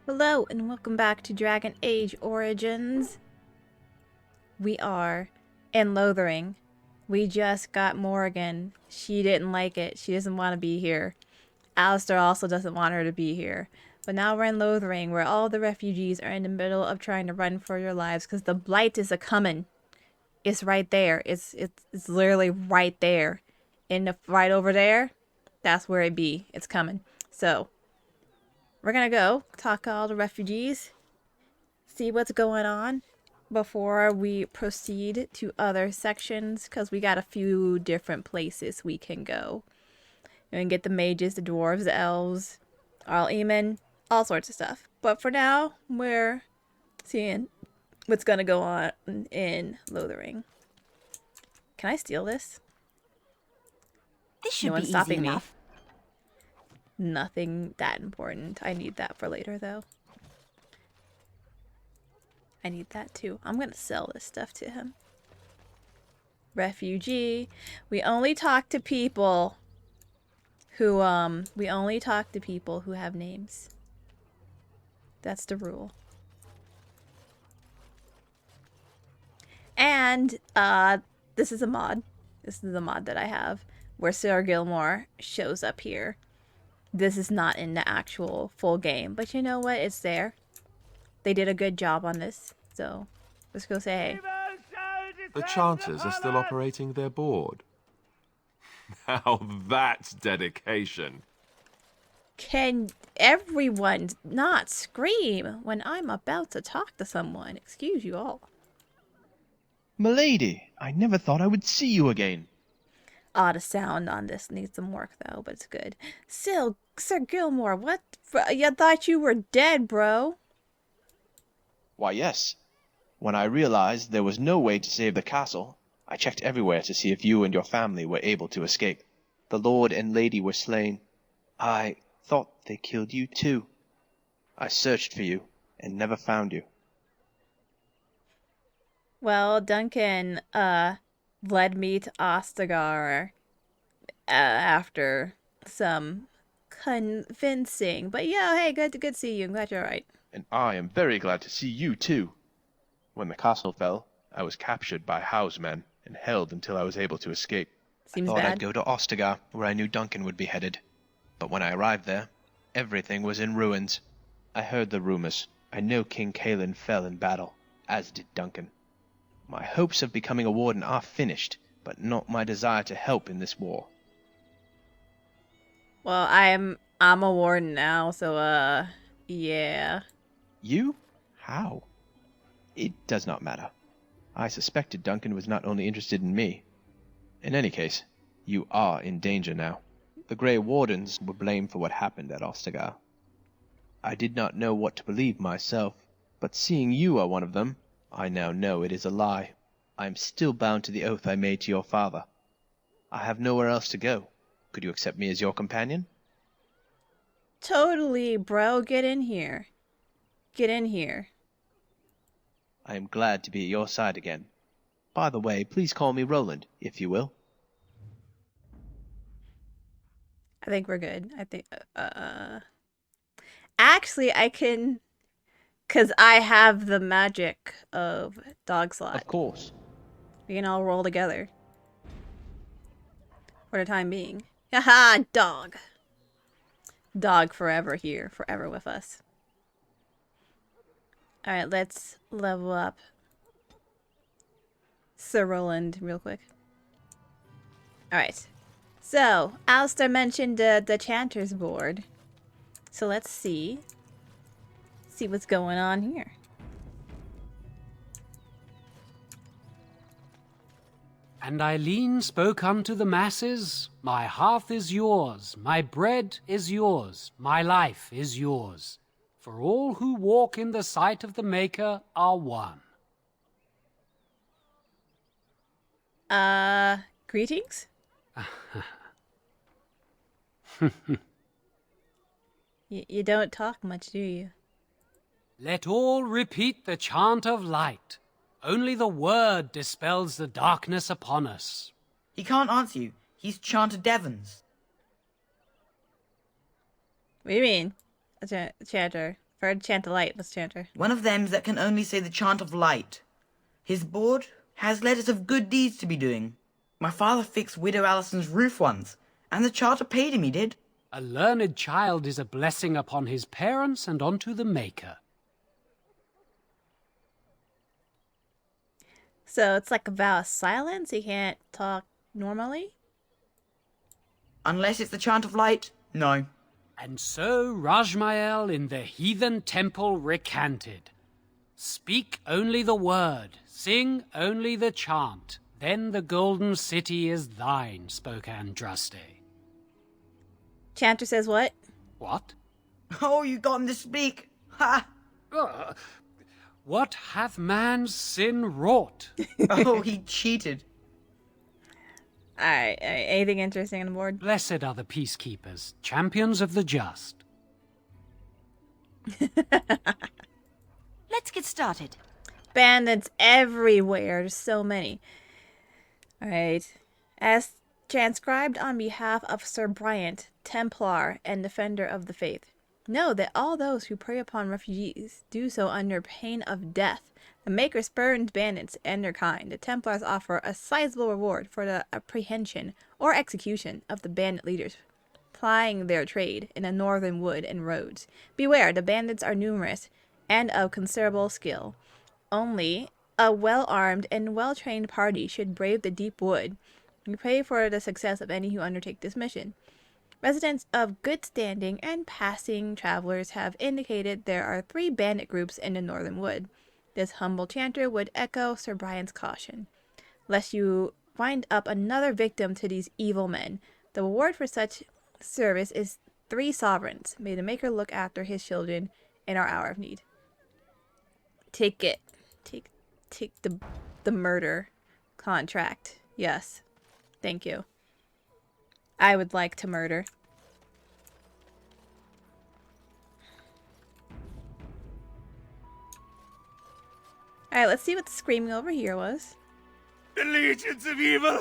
Hello and welcome back to Dragon Age Origins. We are in Lothering. We just got Morrigan. She didn't like it. She doesn't want to be here. Alistair also doesn't want her to be here. But now we're in Lothering, where all the refugees are in the middle of trying to run for your lives because the blight is a-coming. It's right there. It's literally right there. Right over there. That's where it be. It's coming. So we're gonna go talk to all the refugees, see what's going on before we proceed to other sections, because we got a few different places we can go. You can get the mages, the dwarves, the elves, all Eamon, all sorts of stuff. But for now, we're seeing what's gonna go on in Lothering. Can I steal this? This should No be one's easy stopping me. enough. Nothing that important. I need that for later, though. I need that too. I'm gonna sell this stuff to him. Refugee. We only talk to people who have names. That's the rule. And this is a mod. This is the mod that I have where Sir Gilmore shows up here. This is not in the actual full game, but you know what? It's there. They did a good job on this, so let's go say hey. The chanters are still operating their board. Now that's dedication. Can everyone not scream when I'm about to talk to someone? Excuse you all. Milady, I never thought I would see you again. The sound on this needs some work though, but it's good. Still, Sir Gilmore, what? You thought you were dead, bro. Why, yes. When I realized there was no way to save the castle, I checked everywhere to see if you and your family were able to escape. The lord and lady were slain. I thought they killed you too. I searched for you and never found you. Well, Duncan, led me to Ostagar, after some convincing. But yeah, hey, good to see you. I'm glad you're alright. And I am very glad to see you too. When the castle fell, I was captured by Howe's men and held until I was able to escape. Seems I thought bad. I'd go to Ostagar, where I knew Duncan would be headed. But when I arrived there, everything was in ruins. I heard the rumors. I know King Cailan fell in battle, as did Duncan. My hopes of becoming a warden are finished, but not my desire to help in this war. Well, I'm a warden now, so yeah. You? How? It does not matter. I suspected Duncan was not only interested in me. In any case, you are in danger now. The Grey Wardens were blamed for what happened at Ostagar. I did not know what to believe myself, but seeing you are one of them, I now know it is a lie. I am still bound to the oath I made to your father. I have nowhere else to go. Could you accept me as your companion? Totally, bro. Get in here. Get in here. I am glad to be at your side again. By the way, please call me Roland, if you will. I think we're good. I think, actually, I can, because I have the magic of dog slot. Of course. We can all roll together. For the time being. Haha, dog. Dog forever here, forever with us. Alright, let's level up Sir Roland real quick. Alright. So, Alistair mentioned the Chanters board. So let's see what's going on here. And Eileen spoke unto the masses, my hearth is yours, my bread is yours, my life is yours. For all who walk in the sight of the Maker are one. Greetings? You don't talk much, do you? Let all repeat the chant of light. Only the word dispels the darkness upon us. He can't answer you. He's chanted Devons. What do you mean? A chanter. For a chant of light, let's chant her. One of them that can only say the chant of light. His board has letters of good deeds to be doing. My father fixed Widow Allison's roof once, and the charter paid him, he did. A learned child is a blessing upon his parents and unto the Maker. So it's like a vow of silence? He can't talk normally? Unless it's the chant of light, no. And so Rajmael in the heathen temple recanted. Speak only the word, sing only the chant, then the golden city is thine, spoke Andraste. Chanter says what? What? Oh, you got him to speak. Ha! What hath man's sin wrought? Oh, he cheated. Alright, anything interesting on the board? Blessed are the peacekeepers, champions of the just. Let's get started. Bandits everywhere. There's so many. Alright. As transcribed on behalf of Sir Bryant, Templar and Defender of the Faith, know that all those who prey upon refugees do so under pain of death. The Maker spurns bandits and their kind. The Templars offer a sizable reward for the apprehension or execution of the bandit leaders plying their trade in the northern wood and roads. Beware, the bandits are numerous and of considerable skill. Only a well-armed and well-trained party should brave the deep wood. We pray for the success of any who undertake this mission. Residents of good standing and passing travelers have indicated there are 3 bandit groups in the northern wood. This humble chanter would echo Sir Brian's caution, lest you wind up another victim to these evil men. The reward for such service is 3 sovereigns. May the Maker look after his children in our hour of need. Take it. Take the murder contract. Yes. Thank you. I would like to murder. Alright, let's see what the screaming over here was. The legions of evil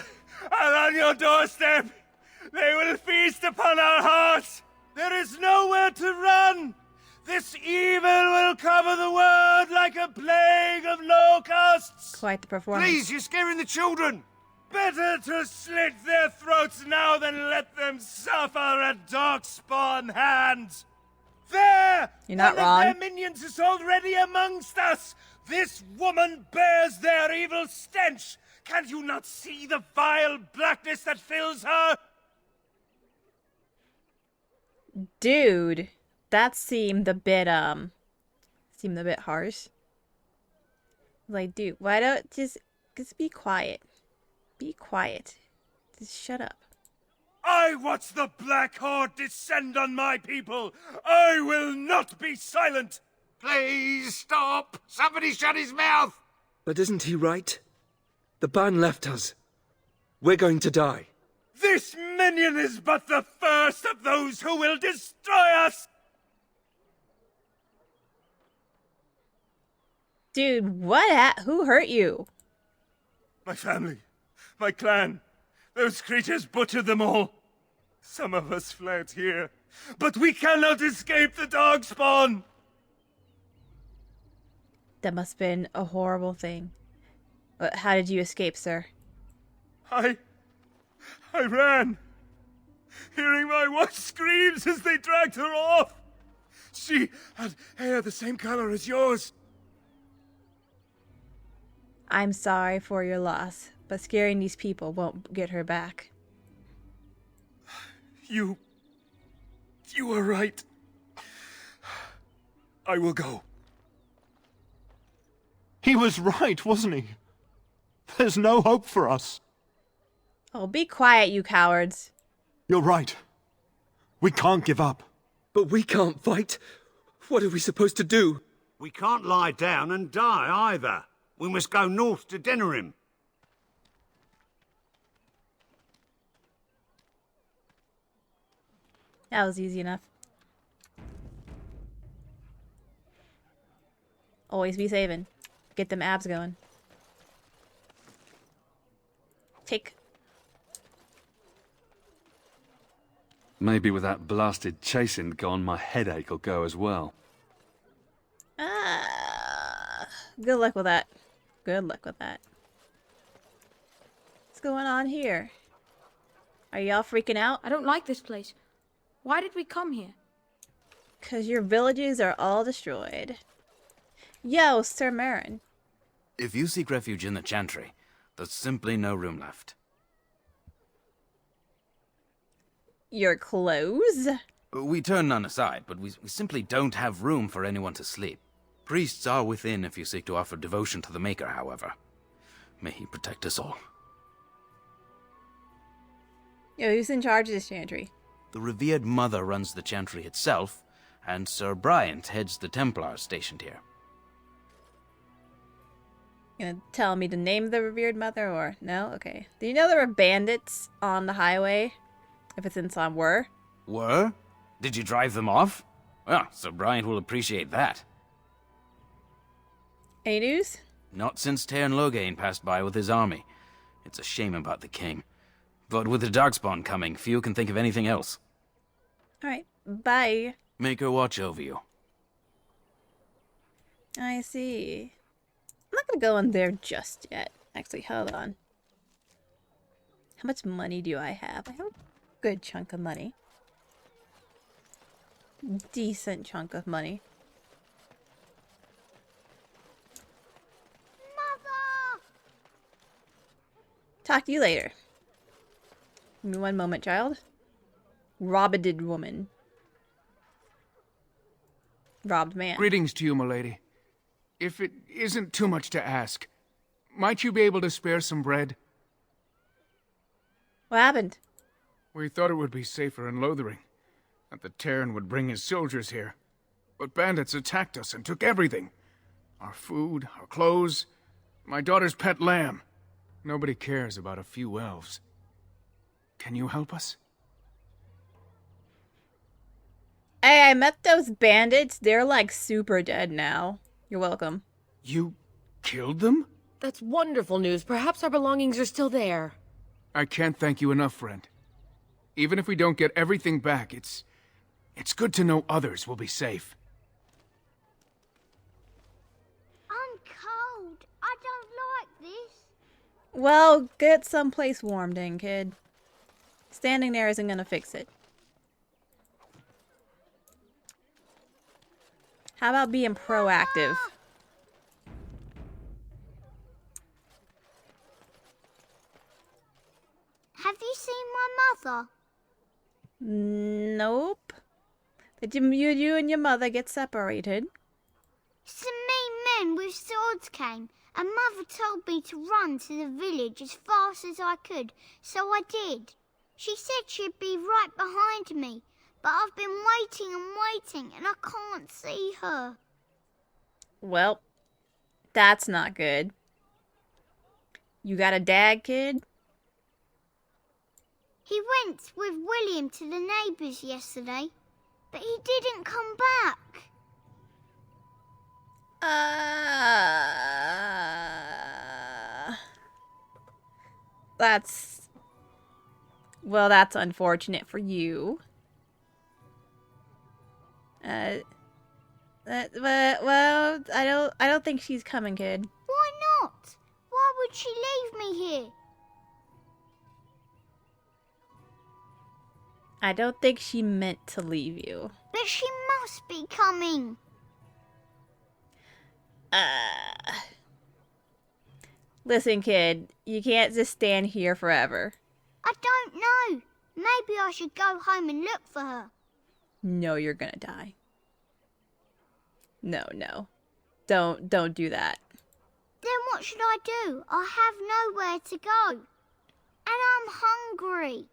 are on your doorstep. They will feast upon our hearts. There is nowhere to run. This evil will cover the world like a plague of locusts. Quite the performance. Please, you're scaring the children. Better to slit their throats now than let them suffer at Darkspawn hands. There! You're not one wrong. of their minions is already amongst us. This woman bears their evil stench. Can you not see the vile blackness that fills her? Dude, that seemed a bit harsh. Like, dude, why don't just be quiet? Be quiet. Just shut up. I watch the Black Horde descend on my people. I will not be silent. Please stop. Somebody shut his mouth. But isn't he right? The ban left us. We're going to die. This minion is but the first of those who will destroy us. Dude, who hurt you? My family, my clan, those creatures butchered them all. Some of us fled here, but we cannot escape the Darkspawn. That must have been a horrible thing. But how did you escape, sir? I ran, hearing my wife's screams as they dragged her off. She had hair the same color as yours. I'm sorry for your loss, but scaring these people won't get her back. You are right. I will go. He was right, wasn't he? There's no hope for us. Oh, be quiet, you cowards. You're right. We can't give up. But we can't fight. What are we supposed to do? We can't lie down and die either. We must go north to Denerim. That was easy enough. Always be saving. Get them abs going. Take. Maybe with that blasted chasing gone, my headache will go as well. Good luck with that. Good luck with that. What's going on here? Are y'all freaking out? I don't like this place. Why did we come here? 'Cause your villages are all destroyed. Yo, Sir Marin. If you seek refuge in the Chantry, there's simply no room left. Your clothes? We turn none aside, but we simply don't have room for anyone to sleep. Priests are within if you seek to offer devotion to the Maker, however. May he protect us all. Yo, who's in charge of this chantry? The revered mother runs the Chantry itself, and Sir Bryant heads the Templars stationed here. Gonna tell me the name of the revered mother, or no? Okay. Do you know there were bandits on the highway? If it's in some were? Were? Did you drive them off? Well, Sir Bryant will appreciate that. Any news? Not since Tairn Loghain passed by with his army. It's a shame about the king. But with the Darkspawn coming, few can think of anything else. Alright, bye. Make her watch over you. I see. I'm not gonna go in there just yet. Actually, hold on. How much money do I have? I have a good chunk of money. Decent chunk of money. Mother! Talk to you later. Give me one moment, child. Robbed woman. Robbed man. Greetings to you, milady. If it isn't too much to ask, might you be able to spare some bread? What happened? We thought it would be safer in Lothering, that the Terran would bring his soldiers here. But bandits attacked us and took everything. Our food, our clothes, my daughter's pet lamb. Nobody cares about a few elves. Can you help us? Hey, I met those bandits. They're like super dead now. You're welcome. You killed them? That's wonderful news. Perhaps our belongings are still there. I can't thank you enough, friend. Even if we don't get everything back, it's good to know others will be safe. I'm cold. I don't like this. Well, get someplace warm then, kid. Standing there isn't gonna fix it. How about being proactive? Have you seen my mother? Nope. Did you and your mother get separated? Some mean men with swords came, and Mother told me to run to the village as fast as I could, so I did. She said she'd be right behind me, but I've been waiting and waiting, and I can't see her. Well, that's not good. You got a dad, kid? He went with William to the neighbours yesterday, but he didn't come back. That's... Well, that's unfortunate for you. Well, I don't think she's coming, kid. Why not? Why would she leave me here? I don't think she meant to leave you. But she must be coming. Listen, kid, you can't just stand here forever. I don't know. Maybe I should go home and look for her. No, you're gonna die. No. Don't do that. Then what should I do? I have nowhere to go. And I'm hungry.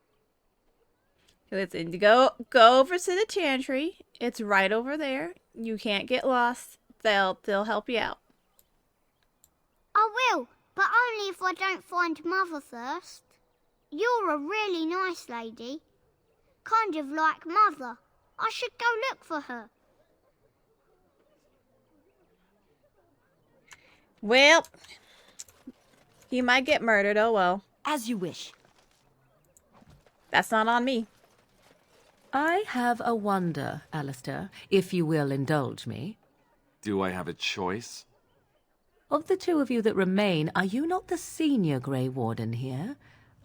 Listen, go over to the chantry. It's right over there. You can't get lost. They'll help you out. I will, but only if I don't find Mother first. You're a really nice lady. Kind of like Mother. I should go look for her. Well, he might get murdered, oh well. As you wish. That's not on me. I have a wonder, Alistair, if you will indulge me. Do I have a choice? Of the two of you that remain, are you not the senior Grey Warden here?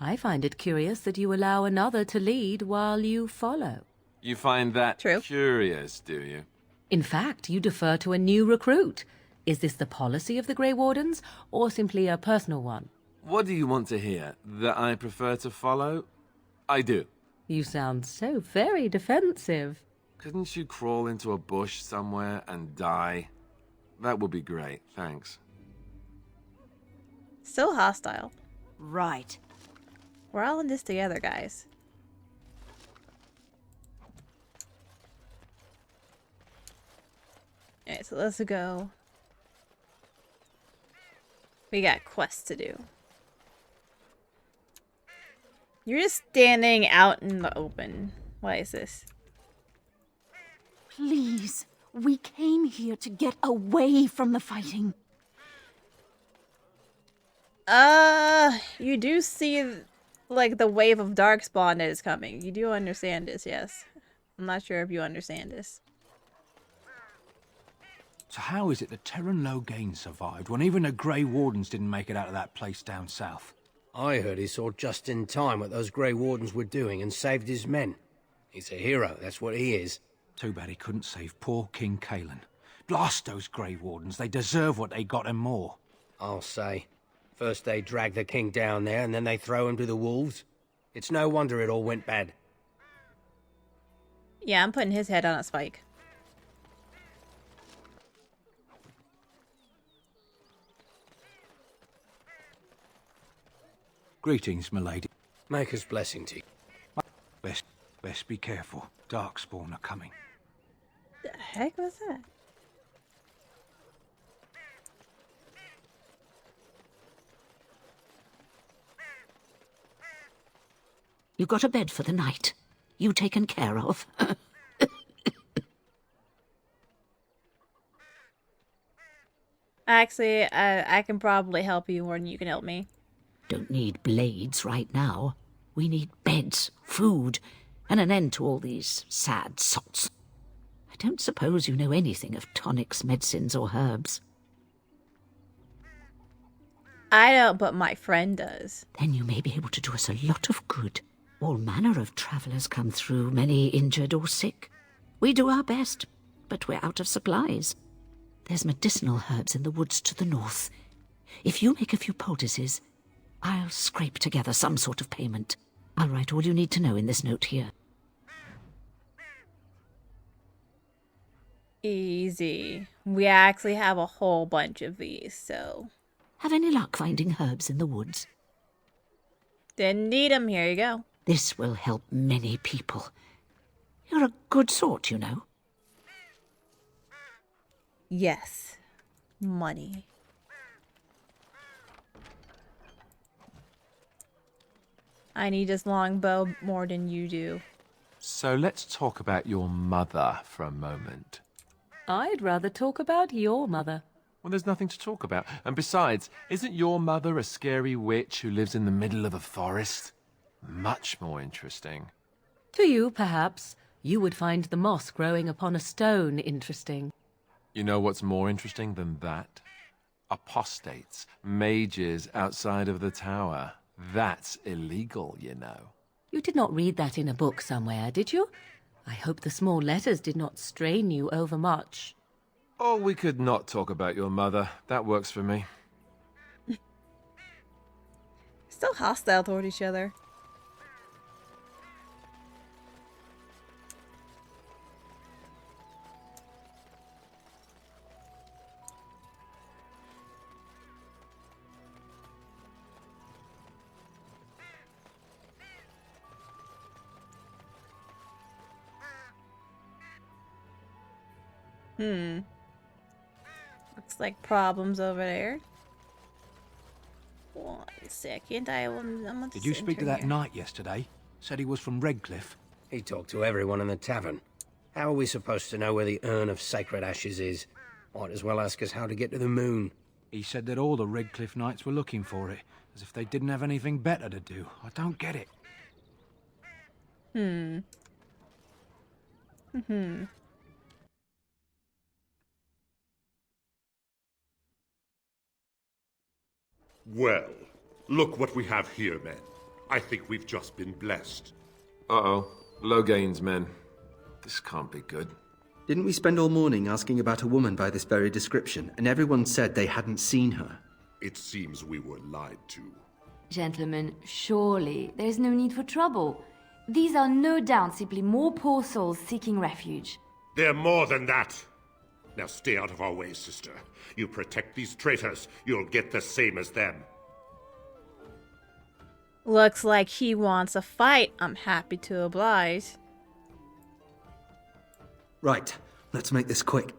I find it curious that you allow another to lead while you follow. You find that True. curious, do you? In fact, you defer to a new recruit. Is this the policy of the Grey Wardens, or simply a personal one? What do you want to hear? That I prefer to follow? I do. You sound so very defensive. Couldn't you crawl into a bush somewhere and die? That would be great, thanks. Still hostile. Right. We're all in this together, guys. Alright, so let's go. We got quests to do. You're just standing out in the open. Why is this? Please, we came here to get away from the fighting. You do see, like, the wave of darkspawn that is coming. You do understand this, yes. I'm not sure if you understand this. So how is it that Terran Logain survived when even the Grey Wardens didn't make it out of that place down south? I heard he saw just in time what those Grey Wardens were doing and saved his men. He's a hero, that's what he is. Too bad he couldn't save poor King Kalen. Blast those Grey Wardens, they deserve what they got and more. I'll say. First they drag the king down there and then they throw him to the wolves. It's no wonder it all went bad. Yeah, I'm putting his head on a spike. Greetings, milady. Maker's blessing to you. Best be careful. Darkspawn are coming. The heck was that? You got a bed for the night. You taken care of. Actually, I can probably help you more than you can help me. Don't need blades right now. We need beds, food, and an end to all these sad sots. I don't suppose you know anything of tonics, medicines, or herbs. I don't, but my friend does. Then you may be able to do us a lot of good. All manner of travellers come through, many injured or sick. We do our best, but we're out of supplies. There's medicinal herbs in the woods to the north. If you make a few poultices, I'll scrape together some sort of payment. I'll write all you need to know in this note here. Easy. We actually have a whole bunch of these, so... Have any luck finding herbs in the woods? Didn't need them. Here you go. This will help many people. You're a good sort, you know. Yes. Money. I need this longbow more than you do. So let's talk about your mother for a moment. I'd rather talk about your mother. Well, there's nothing to talk about. And besides, isn't your mother a scary witch who lives in the middle of a forest? Much more interesting. To you, perhaps, you would find the moss growing upon a stone interesting. You know what's more interesting than that? Apostates, mages outside of the tower. That's illegal, you know. You did not read that in a book somewhere, did you? I hope the small letters did not strain you overmuch. Or we could not talk about your mother. That works for me. Still hostile toward each other. Looks like problems over there. 1 second, Did you speak to that knight yesterday? Said he was from Redcliffe. He talked to everyone in the tavern. How are we supposed to know where the urn of sacred ashes is? Might as well ask us how to get to the moon. He said that all the Redcliffe knights were looking for it, as if they didn't have anything better to do. I don't get it. Well, look what we have here, men. I think we've just been blessed. Uh-oh. Logain's men. This can't be good. Didn't we spend all morning asking about a woman by this very description, and everyone said they hadn't seen her? It seems we were lied to. Gentlemen, surely there's no need for trouble. These are no doubt simply more poor souls seeking refuge. They're more than that. Now stay out of our way, sister. You protect these traitors, you'll get the same as them. Looks like he wants a fight. I'm happy to oblige. Right, let's make this quick.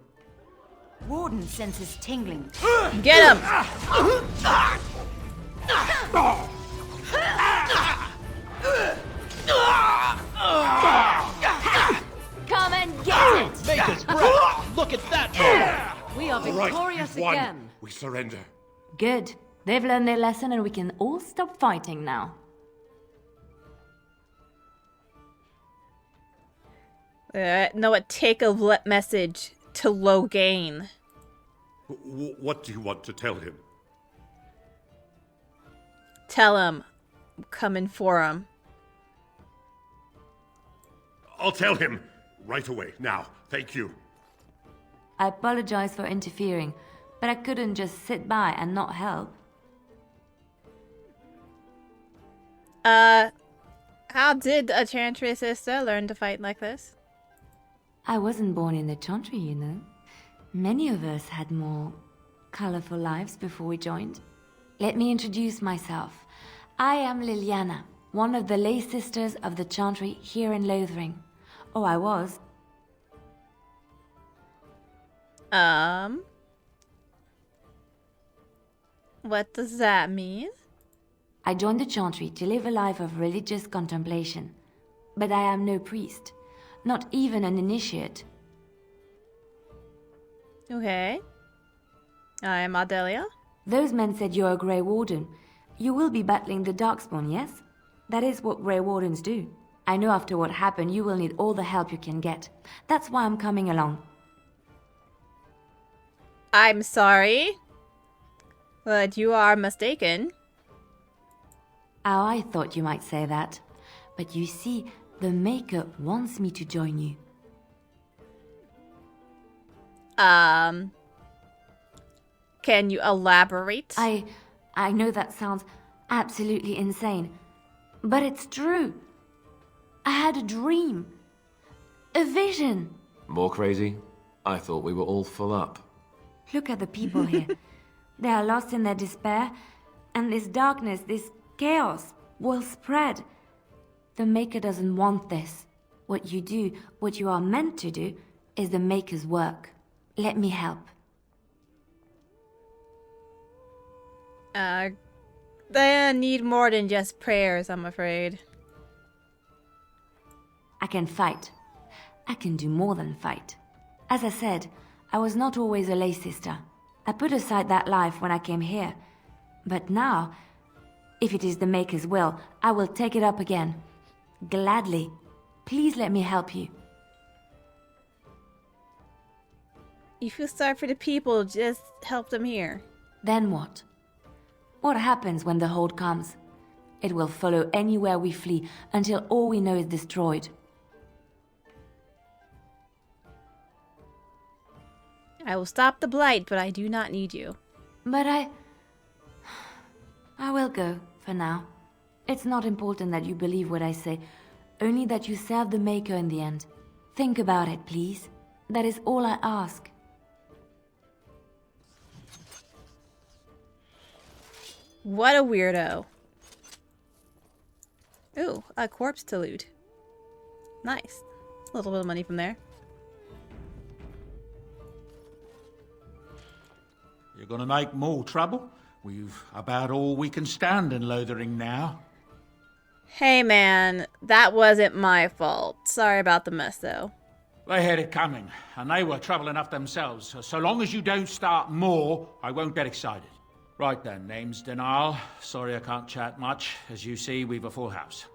Warden senses tingling. Get him! Come and get it! Maker's breath! Look at that! We are victorious we've won. again. We surrender. Good. They've learned their lesson and we can all stop fighting now. No, take a message to Logain. What do you want to tell him? Tell him I'm coming for him. I'll tell him right away, now. Thank you. I apologize for interfering, but I couldn't just sit by and not help. How did a Chantry sister learn to fight like this? I wasn't born in the Chantry, you know. Many of us had more colorful lives before we joined. Let me introduce myself. I am Liliana, one of the lay sisters of the Chantry here in Lothering. Oh, I was. What does that mean? I joined the Chantry to live a life of religious contemplation. But I am no priest, not even an initiate. Okay. I am Audelia. Those men said you're a Grey Warden. You will be battling the Darkspawn, yes? That is what Grey Wardens do. I know after what happened you will need all the help you can get. That's why I'm coming along. I'm sorry, but you are mistaken. Oh, I thought you might say that. But you see, the Maker wants me to join you. Can you elaborate? I know that sounds absolutely insane, but it's true. I had a dream. A vision. More crazy? I thought we were all full up. Look at the people here. They are lost in their despair, and this darkness, this chaos, will spread. The Maker doesn't want this. What you do, what you are meant to do, is the Maker's work. Let me help. They need more than just prayers, I'm afraid. I can fight. I can do more than fight. As I said, I was not always a lay sister. I put aside that life when I came here. But now, if it is the Maker's will, I will take it up again. Gladly. Please let me help you. If you start for the people, just help them here. Then what? What happens when the Hold comes? It will follow anywhere we flee until all we know is destroyed. I will stop the blight, but I do not need you. But I will go, for now. It's not important that you believe what I say, only that you serve the Maker in the end. Think about it, please. That is all I ask. What a weirdo. Ooh, a corpse to loot. Nice. A little bit of money from there. You're gonna make more trouble? We've about all we can stand in Lothering now. Hey man, that wasn't my fault. Sorry about the mess though. They had it coming, and they were trouble enough themselves. So long as you don't start more, I won't get excited. Right then, name's Denial. Sorry I can't chat much. As you see, we've a full house.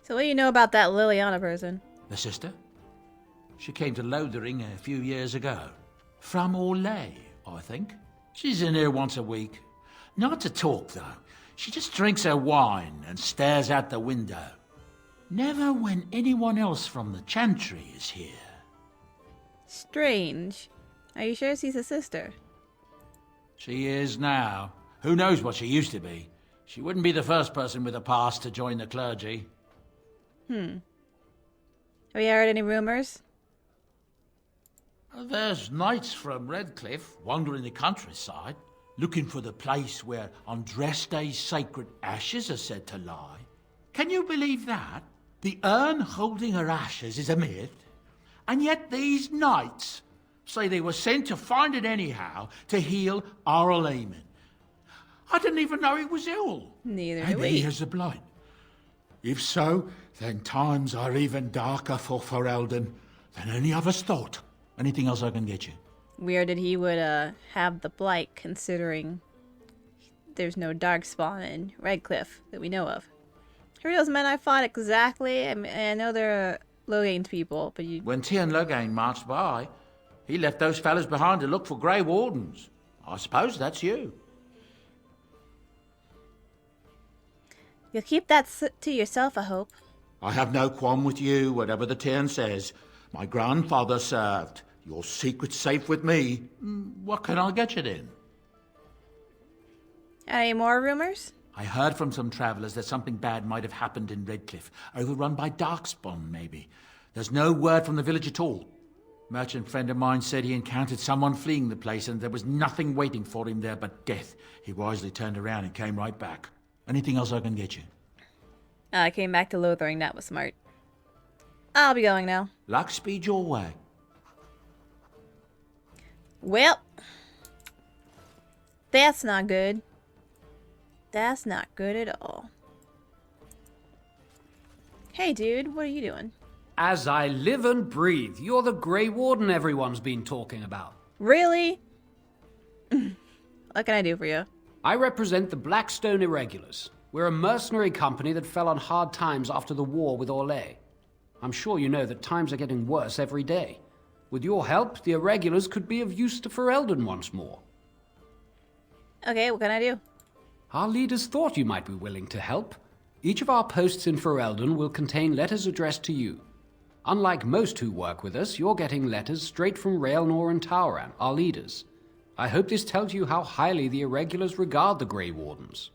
So what do you know about that Liliana person? The sister? She came to Lothering a few years ago. From Orlais. I think. She's in here once a week. Not to talk, though. She just drinks her wine and stares out the window. Never when anyone else from the Chantry is here. Strange. Are you sure she's a sister? She is now. Who knows what she used to be? She wouldn't be the first person with a past to join the clergy. Have you heard any rumors? There's knights from Redcliffe wandering the countryside, looking for the place where on dress day's sacred ashes are said to lie. Can you believe that? The urn holding her ashes is a myth, and yet these knights say they were sent to find it anyhow to heal Audelia. I didn't even know he was ill. Neither Maybe do we. he has a blight. If so, then times are even darker for Ferelden than any of us thought. Anything else I can get you? Weird that he would have the blight, considering there's no darkspawn in Redcliffe that we know of. Who are those men I fought exactly? I know they're Loghain's people, but you... When Tiernan Loghain marched by, he left those fellas behind to look for Grey Wardens. I suppose that's you. You'll keep that to yourself, I hope. I have no qualm with you, whatever the Tiernan says. My grandfather served. Your secret's safe with me. What can I get you then? Any more rumors? I heard from some travellers that something bad might have happened in Redcliffe, overrun by darkspawn, maybe. There's no word from the village at all. Merchant friend of mine said he encountered someone fleeing the place and there was nothing waiting for him there but death. He wisely turned around and came right back. Anything else I can get you? I came back to Lothering, that was smart. I'll be going now. Luck speed your way. Well, that's not good. That's not good at all. Hey dude, what are you doing? As I live and breathe, you're the Grey Warden everyone's been talking about. Really? What can I do for you? I represent the Blackstone Irregulars. We're a mercenary company that fell on hard times after the war with Audelia. I'm sure you know that times are getting worse every day. With your help, the Irregulars could be of use to Ferelden once more. Okay, what can I do? Our leaders thought you might be willing to help. Each of our posts in Ferelden will contain letters addressed to you. Unlike most who work with us, you're getting letters straight from Raelnor and Tauran, our leaders. I hope this tells you how highly the Irregulars regard the Grey Wardens.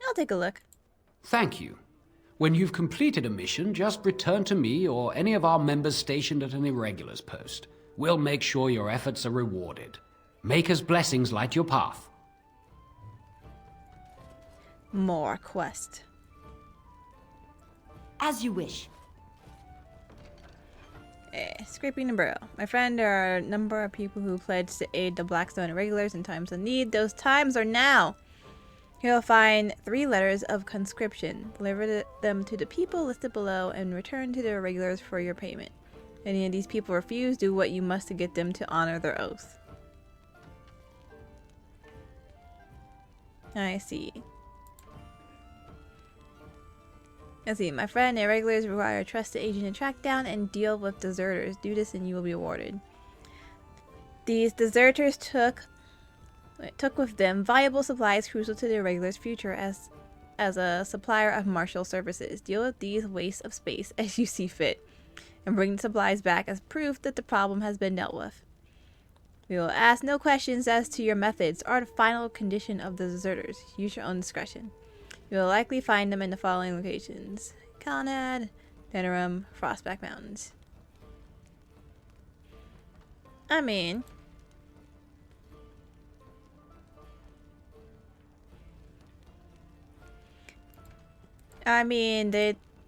I'll take a look. Thank you. When you've completed a mission, just return to me or any of our members stationed at an Irregulars post. We'll make sure your efforts are rewarded. Maker's blessings light your path. More quest. As you wish. Scraping the burrow. My friend, there are a number of people who pledged to aid the Blackstone Irregulars in times of need. Those times are now. You'll find 3 letters of conscription. Deliver them to the people listed below and return to the Irregulars for your payment. Any of these people refuse, do what you must to get them to honor their oath. I see. Let's see. My friend, Irregulars require a trusted agent to track down and deal with deserters. Do this and you will be awarded. These deserters took with them valuable supplies crucial to the Irregulars' future as a supplier of martial services. Deal with these wastes of space as you see fit, and bring the supplies back as proof that the problem has been dealt with. We will ask no questions as to your methods or the final condition of the deserters. Use your own discretion. You will likely find them in the following locations: Conad, Denerim, Frostback Mountains. I mean...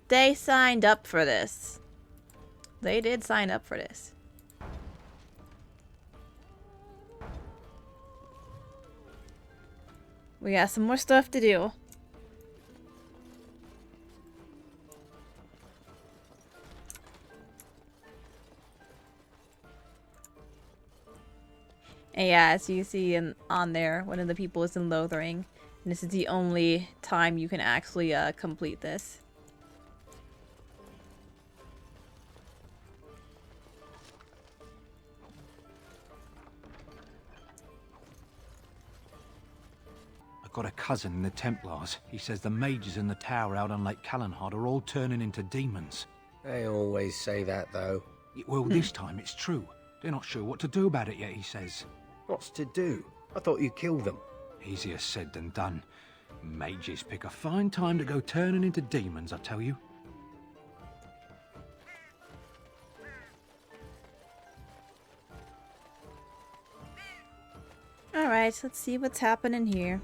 they signed up for this. They did sign up for this. We got some more stuff to do. And yeah, as you see on there, one of the people is in Lothering. And this is the only time you can actually complete this. I've got a cousin in the Templars. He says the mages in the tower out on Lake Calenhard are all turning into demons. They always say that, though. Well, this time it's true. They're not sure what to do about it yet, he says. What's to do? I thought you killed them. Easier said than done. Mages pick a fine time to go turning into demons, I tell you. Alright, let's see what's happening here.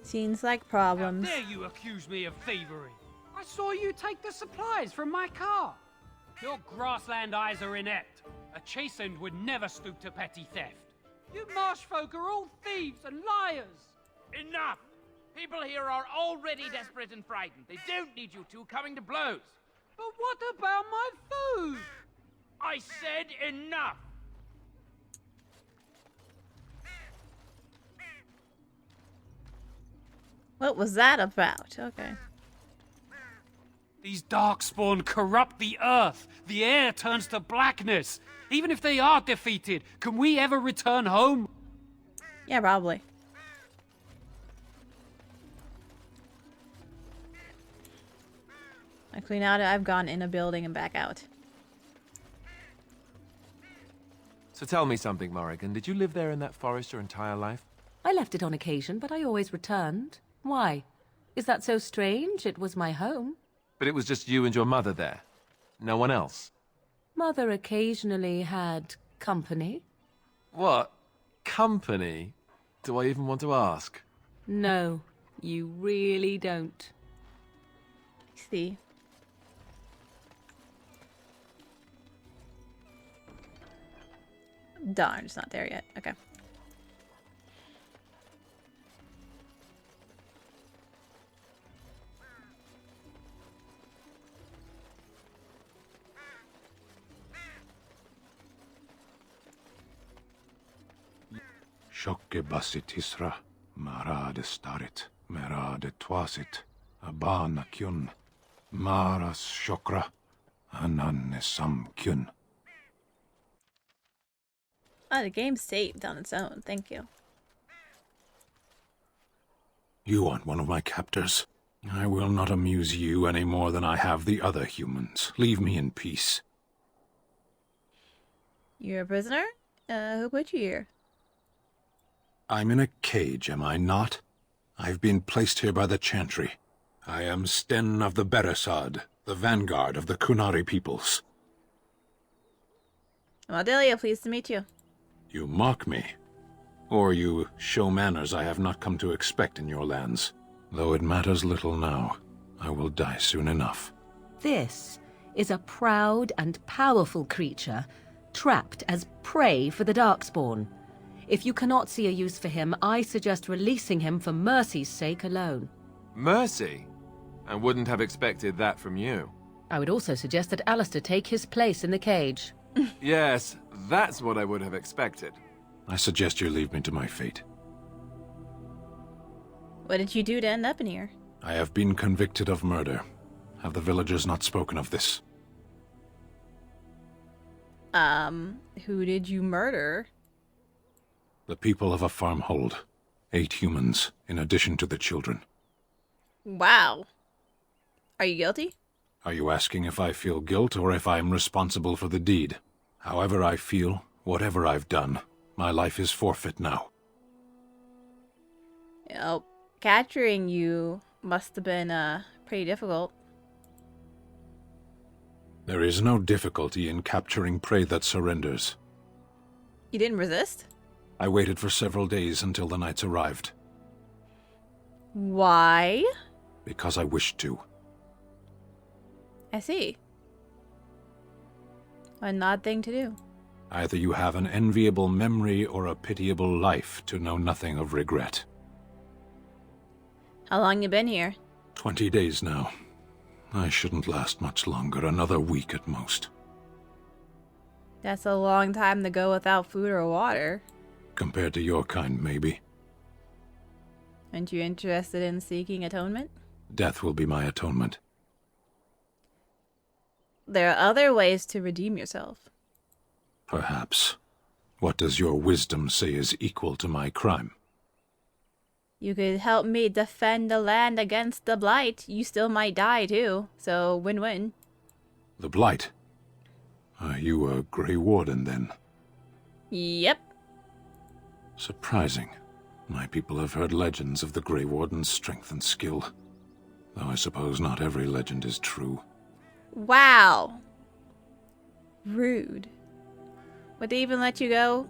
Seems like problems. How dare you accuse me of thievery? I saw you take the supplies from my car. Your grassland eyes are inept. A chastened would never stoop to petty theft. You marsh folk are all thieves and liars. Enough! People here are already desperate and frightened. They don't need you two coming to blows. But what about my food? I said enough! What was that about? Okay. These darkspawn corrupt the earth. The air turns to blackness. Even if they are defeated, can we ever return home? Yeah, probably. Actually, now that I've gone in a building and back out. So tell me something, Morrigan. Did you live there in that forest your entire life? I left it on occasion, but I always returned. Why? Is that so strange? It was my home. But it was just you and your mother there. No one else. Mother occasionally had company. What? Company? Do I even want to ask? No, you really don't. See. Darn, it's not there yet. Okay. Shokke basit isra, marade starit, merade twasit, abana kyun, maras shokra, ananne sam kyun. Oh, the game's saved on its own. Thank you. You aren't one of my captors. I will not amuse you any more than I have the other humans. Leave me in peace. You're a prisoner? Who put you here? I'm in a cage, am I not? I've been placed here by the Chantry. I am Sten of the Beresad, the vanguard of the Kunari peoples. Audelia, pleased to meet you. You mock me. Or you show manners I have not come to expect in your lands. Though it matters little now, I will die soon enough. This is a proud and powerful creature, trapped as prey for the Darkspawn. If you cannot see a use for him, I suggest releasing him for mercy's sake alone. Mercy? I wouldn't have expected that from you. I would also suggest that Alistair take his place in the cage. Yes, that's what I would have expected. I suggest you leave me to my fate. What did you do to end up in here? I have been convicted of murder. Have the villagers not spoken of this? Who did you murder? The people of a farmhold. 8 humans, in addition to the children. Wow. Are you guilty? Are you asking if I feel guilt or if I'm responsible for the deed? However I feel, whatever I've done, my life is forfeit now. Oh, capturing you must have been, pretty difficult. There is no difficulty in capturing prey that surrenders. You didn't resist? I waited for several days until the knights arrived. Why? Because I wished to. I see. An odd thing to do. Either you have an enviable memory or a pitiable life to know nothing of regret. How long you been here? 20 days now. I shouldn't last much longer, another week at most. That's a long time to go without food or water. Compared to your kind, maybe. Aren't you interested in seeking atonement? Death will be my atonement. There are other ways to redeem yourself. Perhaps. What does your wisdom say is equal to my crime? You could help me defend the land against the blight. You still might die too, so win-win. The blight? Are you a Grey Warden, then? Yep. Surprising. My people have heard legends of the Grey Warden's strength and skill. Though I suppose not every legend is true. Wow. Rude. Would they even let you go?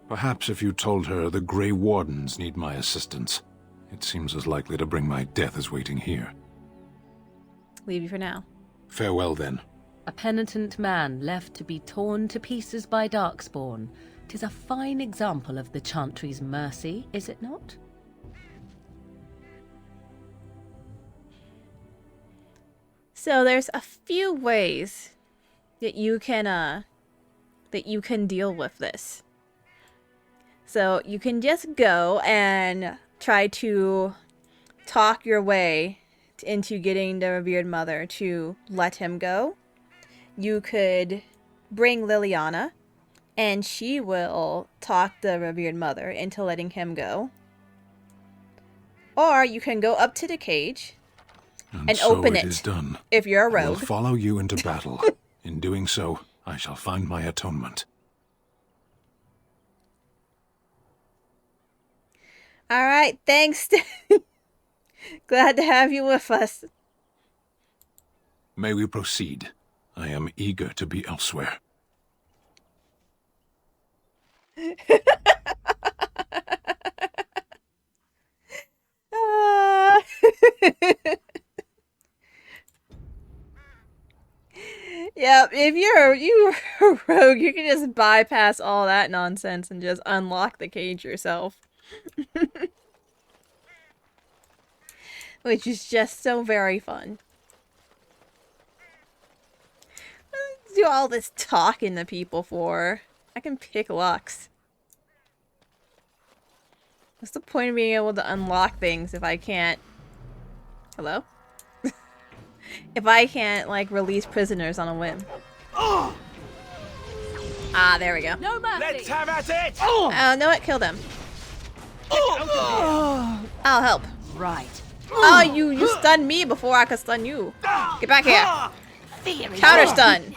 Perhaps if you told her the Grey Wardens need my assistance, it seems as likely to bring my death as waiting here. Leave you for now. Farewell, then. A penitent man left to be torn to pieces by Darkspawn. 'Tis a fine example of the Chantry's mercy, is it not? So there's a few ways that you can deal with this. So you can just go and try to talk your way into getting the Revered Mother to let him go. You could bring Liliana, and she will talk the Revered Mother into letting him go. Or you can go up to the cage and so open it it. is done. If you're a I will rogue. follow you into battle. In doing so, I shall find my atonement. All right, thanks. Glad to have you with us. May we proceed? I am eager to be elsewhere. Yep, if you're a rogue, you can just bypass all that nonsense and just unlock the cage yourself. Which is just so very fun. What do all this talking to people for? I can pick locks. What's the point of being able to unlock things if I can't... Hello? If I can't, like, release prisoners on a whim. Ah, there we go. No mercy. Let's have at it! Oh, no, it killed him. I'll help. Right. Oh, you stunned me before I could stun you. Get back here. Counter stun.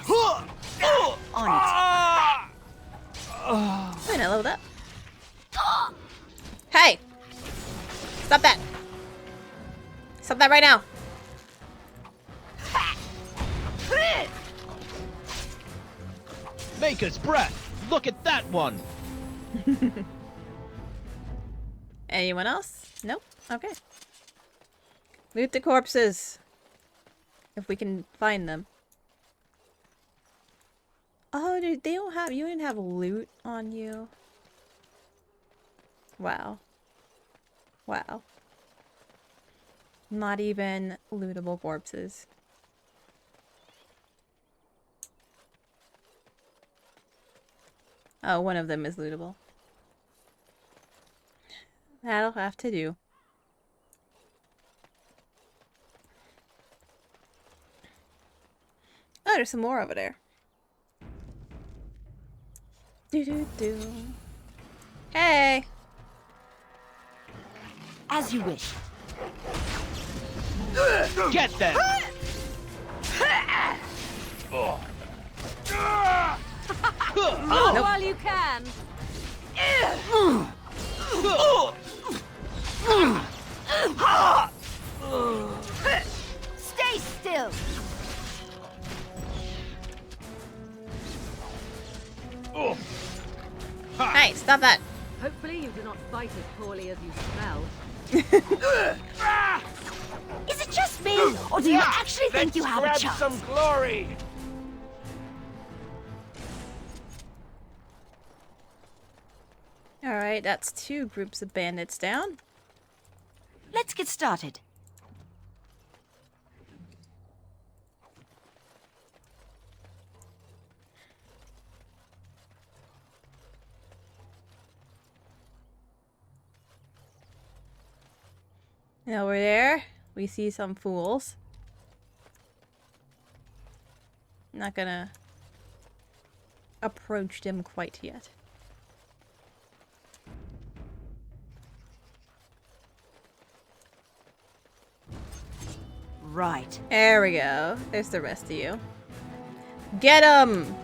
On it. Wait, I leveled up. Hey! Stop that. Stop that right now. Maker's breath! Look at that one! Anyone else? Nope. Okay. Loot the corpses. If we can find them. Oh, dude, they don't have... You didn't have loot on you. Wow. Wow. Not even lootable corpses. Oh, one of them is lootable. That'll have to do. Oh, there's some more over there. Do. Hey! As you wish. Get them! Move while you can. Stay still. Hey, stop that. Hopefully you do not fight as poorly as you smell. Is it just me, or do you actually think you have a chance? Some glory. Alright, that's 2 groups of bandits down. Let's get started. And over there, we see some fools. Not gonna approach them quite yet. right. There we go. There's the rest of you. Get him!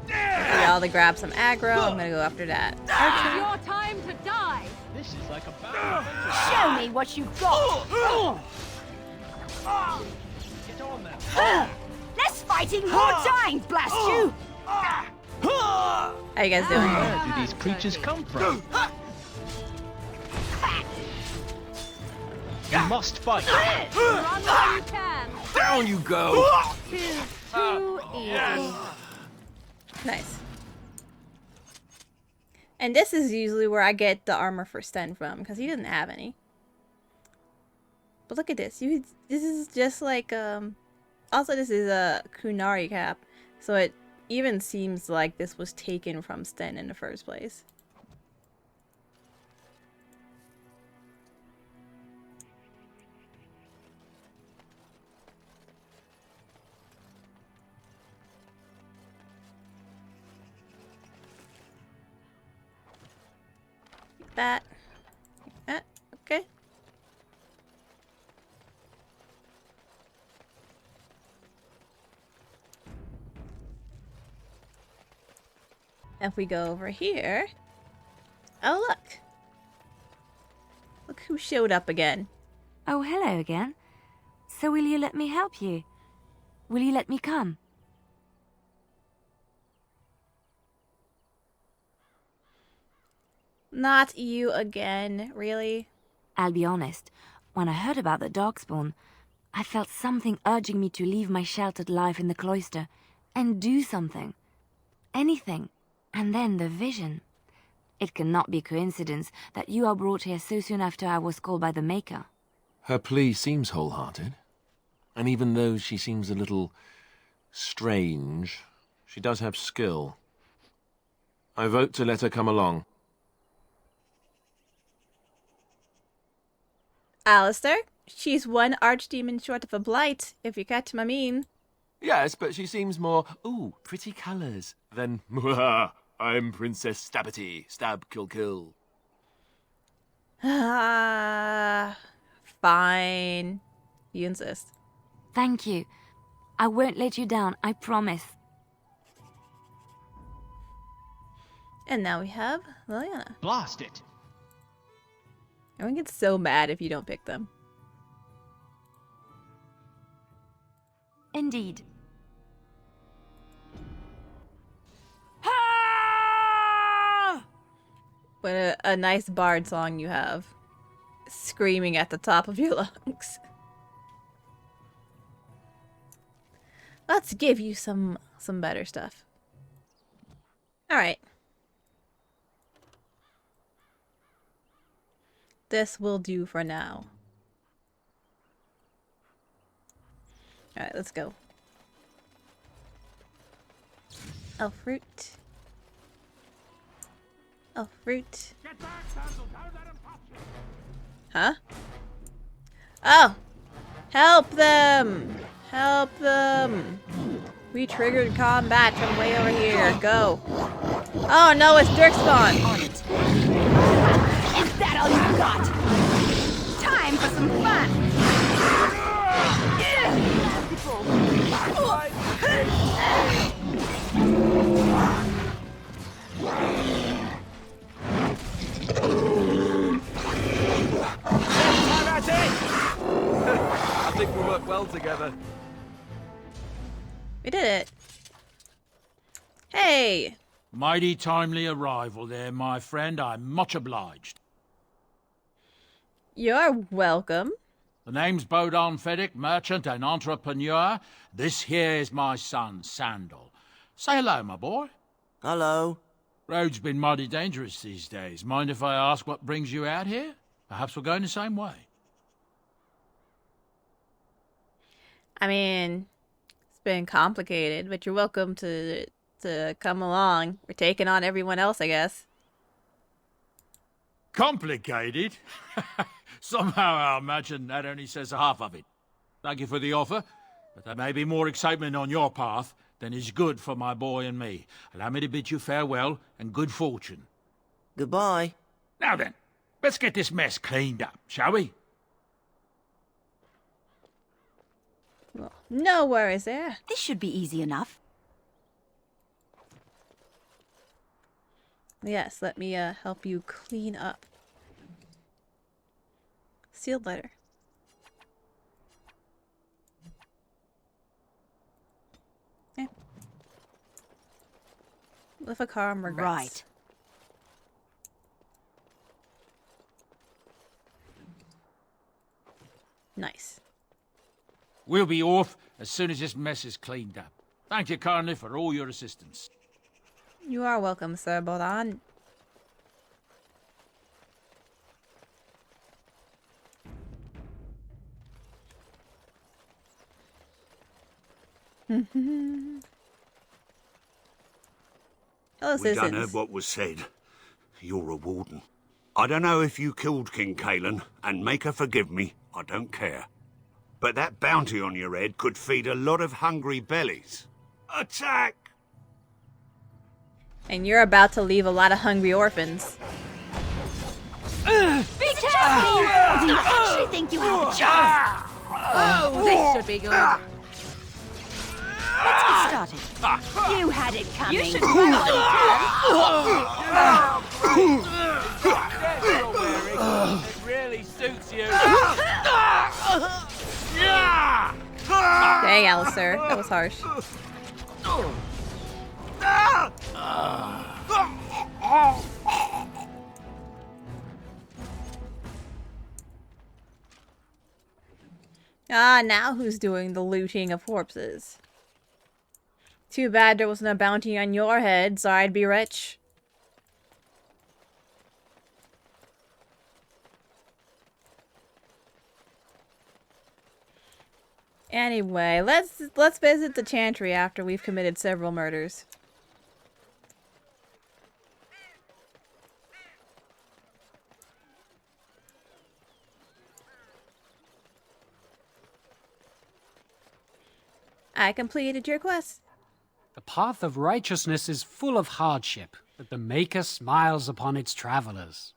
Y'all to grab some aggro. I'm gonna go after that. It's your time to die. This is like a battle. Show me what you've got. Get on then. Less fighting, more dying, blast you! How you guys doing? Where do these creatures come from? You must fight. Run while you can. Down you go! Too easy. Nice. And this is usually where I get the armor for Sten from, because he doesn't have any. But look at this. This is just like, also this is a Kunari cap, so it even seems like this was taken from Sten in the first place. That. Okay. If we go over here. Oh, look. Look who showed up again. Oh, hello again. So will you let me help you? Will you let me come? Not you again, really? I'll be honest. When I heard about the darkspawn, I felt something urging me to leave my sheltered life in the cloister and do something. Anything. And then the vision. It cannot be coincidence that you are brought here so soon after I was called by the Maker. Her plea seems wholehearted. And even though she seems a little strange, she does have skill. I vote to let her come along. Alistair, she's one archdemon short of a blight, if you catch my mean. Yes, but she seems more, ooh, pretty colours, than, I'm Princess Stabbity, stab, kill, kill. Ah, fine. You insist. Thank you. I won't let you down, I promise. And now we have Liliana. Blast it. Everyone gets so mad if you don't pick them. Indeed. What a nice bard song you have. Screaming at the top of your lungs. Let's give you some better stuff. Alright. This will do for now. Alright, let's go. A fruit. A fruit. Huh? Oh! Help them! Help them! We triggered combat from way over here. Go. Oh no, it's Dirkspawn! Is that all you got? Time for some fun! I think we'll work well together. We did it. Hey! Mighty timely arrival there, my friend. I'm much obliged. You're welcome. The name's Bodon Feddick, merchant and entrepreneur. This here is my son, Sandal. Say hello, my boy. Hello. Road's been mighty dangerous these days. Mind if I ask what brings you out here? Perhaps we're going the same way. I mean, it's been complicated, but you're welcome to come along. We're taking on everyone else, I guess. Complicated? Somehow I imagine that only says half of it. Thank you for the offer, but there may be more excitement on your path than is good for my boy and me. Allow me to bid you farewell and good fortune. Goodbye. Now then, let's get this mess cleaned up, shall we? Well, no worries there. This should be easy enough. Yes, let me help you clean up. Sealed letter. Yeah. With a calm regrets. Right. Nice. We'll be off as soon as this mess is cleaned up. Thank you kindly for all your assistance. You are welcome, Sir Bodan. Hello, We done heard citizens. what was said. You're a warden. I don't know if you killed King Kalen, and make her forgive me, I don't care. But that bounty on your head could feed a lot of hungry bellies. Attack! And you're about to leave a lot of hungry orphans. Be careful! Or do you actually think you have a chance? Oh, this should be good. Let's get started. You had it coming. You should try It really suits you. Dang, Alistair. That was harsh. Ah, now who's doing the looting of corpses? Too bad there wasn't a bounty on your head, so I'd be rich. Anyway, let's visit the Chantry after we've committed several murders. I completed your quest. The path of righteousness is full of hardship, but the Maker smiles upon its travelers.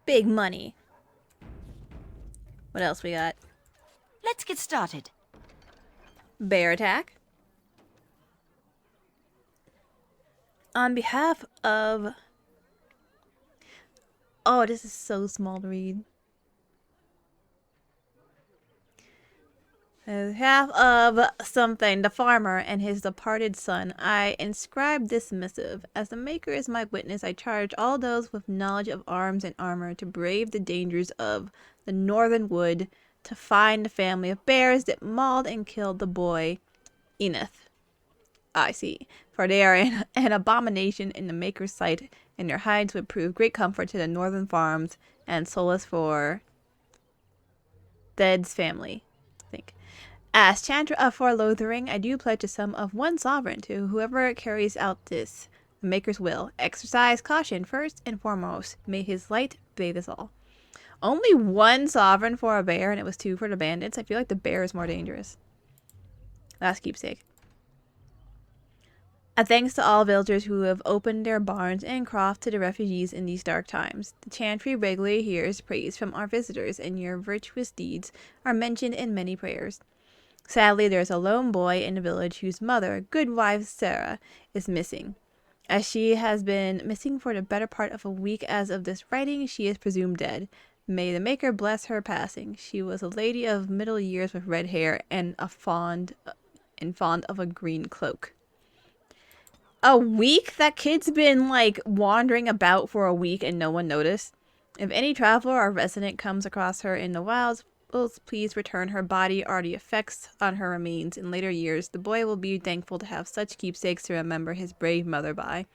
Big money. What else we got? Let's get started. Bear attack. On behalf of... Oh, this is so small to read. On behalf of something, the farmer and his departed son, I inscribe this missive. As the Maker is my witness, I charge all those with knowledge of arms and armor to brave the dangers of the northern wood, to find the family of bears that mauled and killed the boy Enith. I see, for they are an abomination in the Maker's sight, and their hides would prove great comfort to the northern farms and solace for Dead's family, I think. As Chantra for Lothering, I do pledge a sum of 1 sovereign to whoever carries out this Maker's will. Exercise caution first and foremost. May his light bathe us all. Only 1 sovereign for a bear, and it was 2 for the bandits. I feel like the bear is more dangerous. Last keepsake. A thanks to all villagers who have opened their barns and croft to the refugees in these dark times. The Chantry regularly hears praise from our visitors, and your virtuous deeds are mentioned in many prayers. Sadly, there's a lone boy in the village whose mother, good wife Sarah, is missing. As she has been missing for the better part of a week as of this writing, she is presumed dead. May the Maker bless her passing. She was a lady of middle years with red hair and fond of a green cloak. A week? That kid's been, like, wandering about for a week and no one noticed. If any traveler or resident comes across her in the wilds, please return her body or the effects on her remains. In later years, the boy will be thankful to have such keepsakes to remember his brave mother by.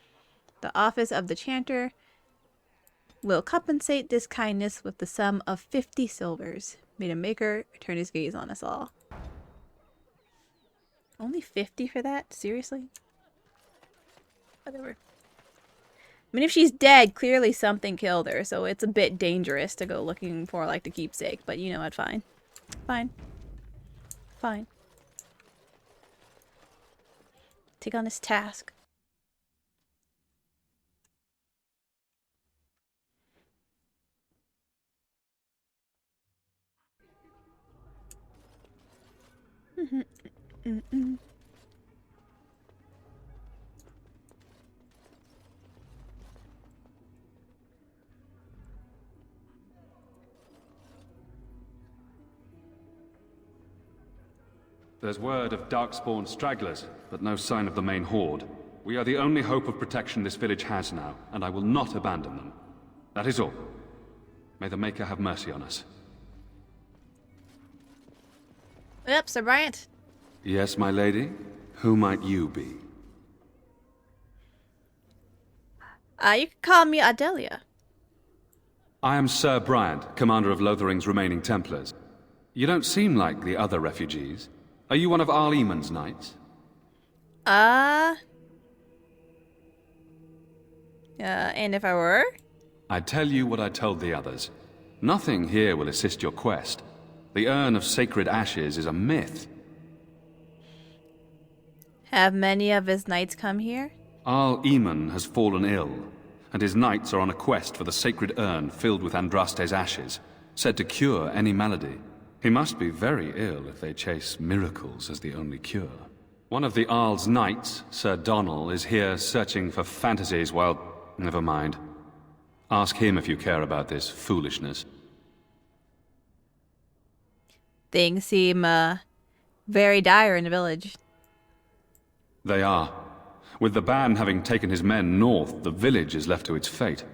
The office of the chanter will compensate this kindness with the sum of 50 silvers. May the Maker turn his gaze on us all. Only 50 for that? Seriously? Whatever. I mean, if she's dead, clearly something killed her, so it's a bit dangerous to go looking for, like, the keepsake. But you know what, fine. Fine. Fine. Take on this task. There's word of darkspawn stragglers, but no sign of the main horde. We are the only hope of protection this village has now, and I will not abandon them. That is all. May the Maker have mercy on us. Yep, Sir Bryant. Yes, my lady? Who might you be? You can call me Audelia. I am Sir Bryant, commander of Lothering's remaining Templars. You don't seem like the other refugees. Are you one of Arl Eamon's knights? And if I were? I tell you what I told the others. Nothing here will assist your quest. The Urn of Sacred Ashes is a myth. Have many of his knights come here? Arl Eamon has fallen ill, and his knights are on a quest for the sacred urn filled with Andraste's ashes, said to cure any malady. He must be very ill if they chase miracles as the only cure. One of the Arl's knights, Sir Donal, is here searching for fantasies while... Never mind. Ask him if you care about this foolishness. Things seem, very dire in the village. They are. With the ban having taken his men north, the village is left to its fate.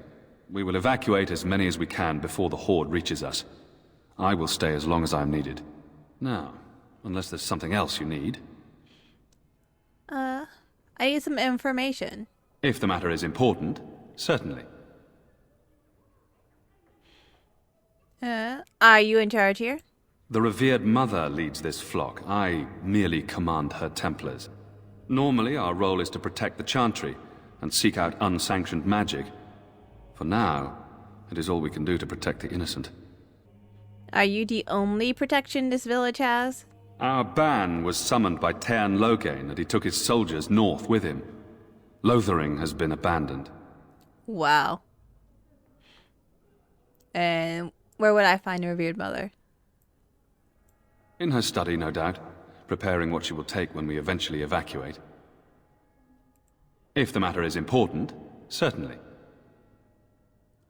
We will evacuate as many as we can before the horde reaches us. I will stay as long as I am needed. Now, unless there's something else you need. I need some information. If the matter is important, certainly. Are you in charge here? The revered mother leads this flock. I merely command her Templars. Normally, our role is to protect the Chantry and seek out unsanctioned magic. For now, it is all we can do to protect the innocent. Are you the only protection this village has? Our ban was summoned by Tairn Loghain, and he took his soldiers north with him. Lothering has been abandoned. Wow. And where would I find the revered mother? In her study, no doubt, preparing what she will take when we eventually evacuate. If the matter is important, certainly.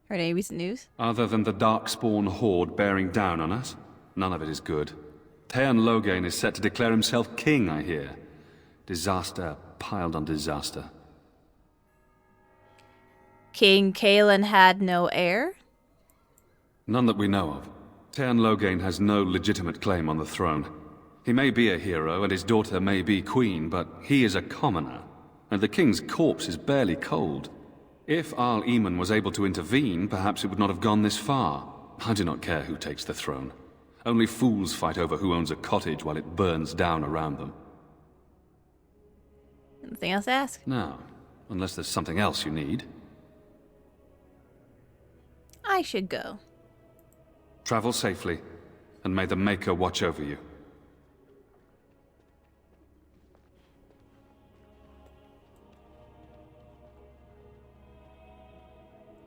Heard any recent news? Other than the Darkspawn horde bearing down on us, none of it is good. Tairn Loghain is set to declare himself king, I hear. Disaster piled on disaster. King Kaelin had no heir? None that we know of. Tairn Loghain has no legitimate claim on the throne. He may be a hero, and his daughter may be queen, but he is a commoner, and the king's corpse is barely cold. If Arl Eamon was able to intervene, perhaps it would not have gone this far. I do not care who takes the throne. Only fools fight over who owns a cottage while it burns down around them. Anything else to ask? Now, unless there's something else you need. I should go. Travel safely, and may the Maker watch over you.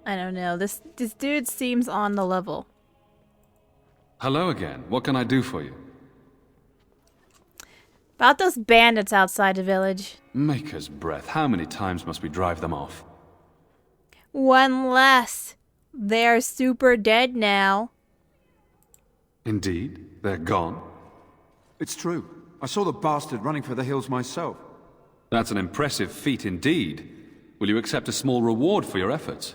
I don't know. This dude seems on the level. Hello again. What can I do for you? About those bandits outside the village. Maker's breath. How many times must we drive them off? One less. They're super dead now. Indeed? They're gone? It's true. I saw the bastard running for the hills myself. That's an impressive feat indeed. Will you accept a small reward for your efforts?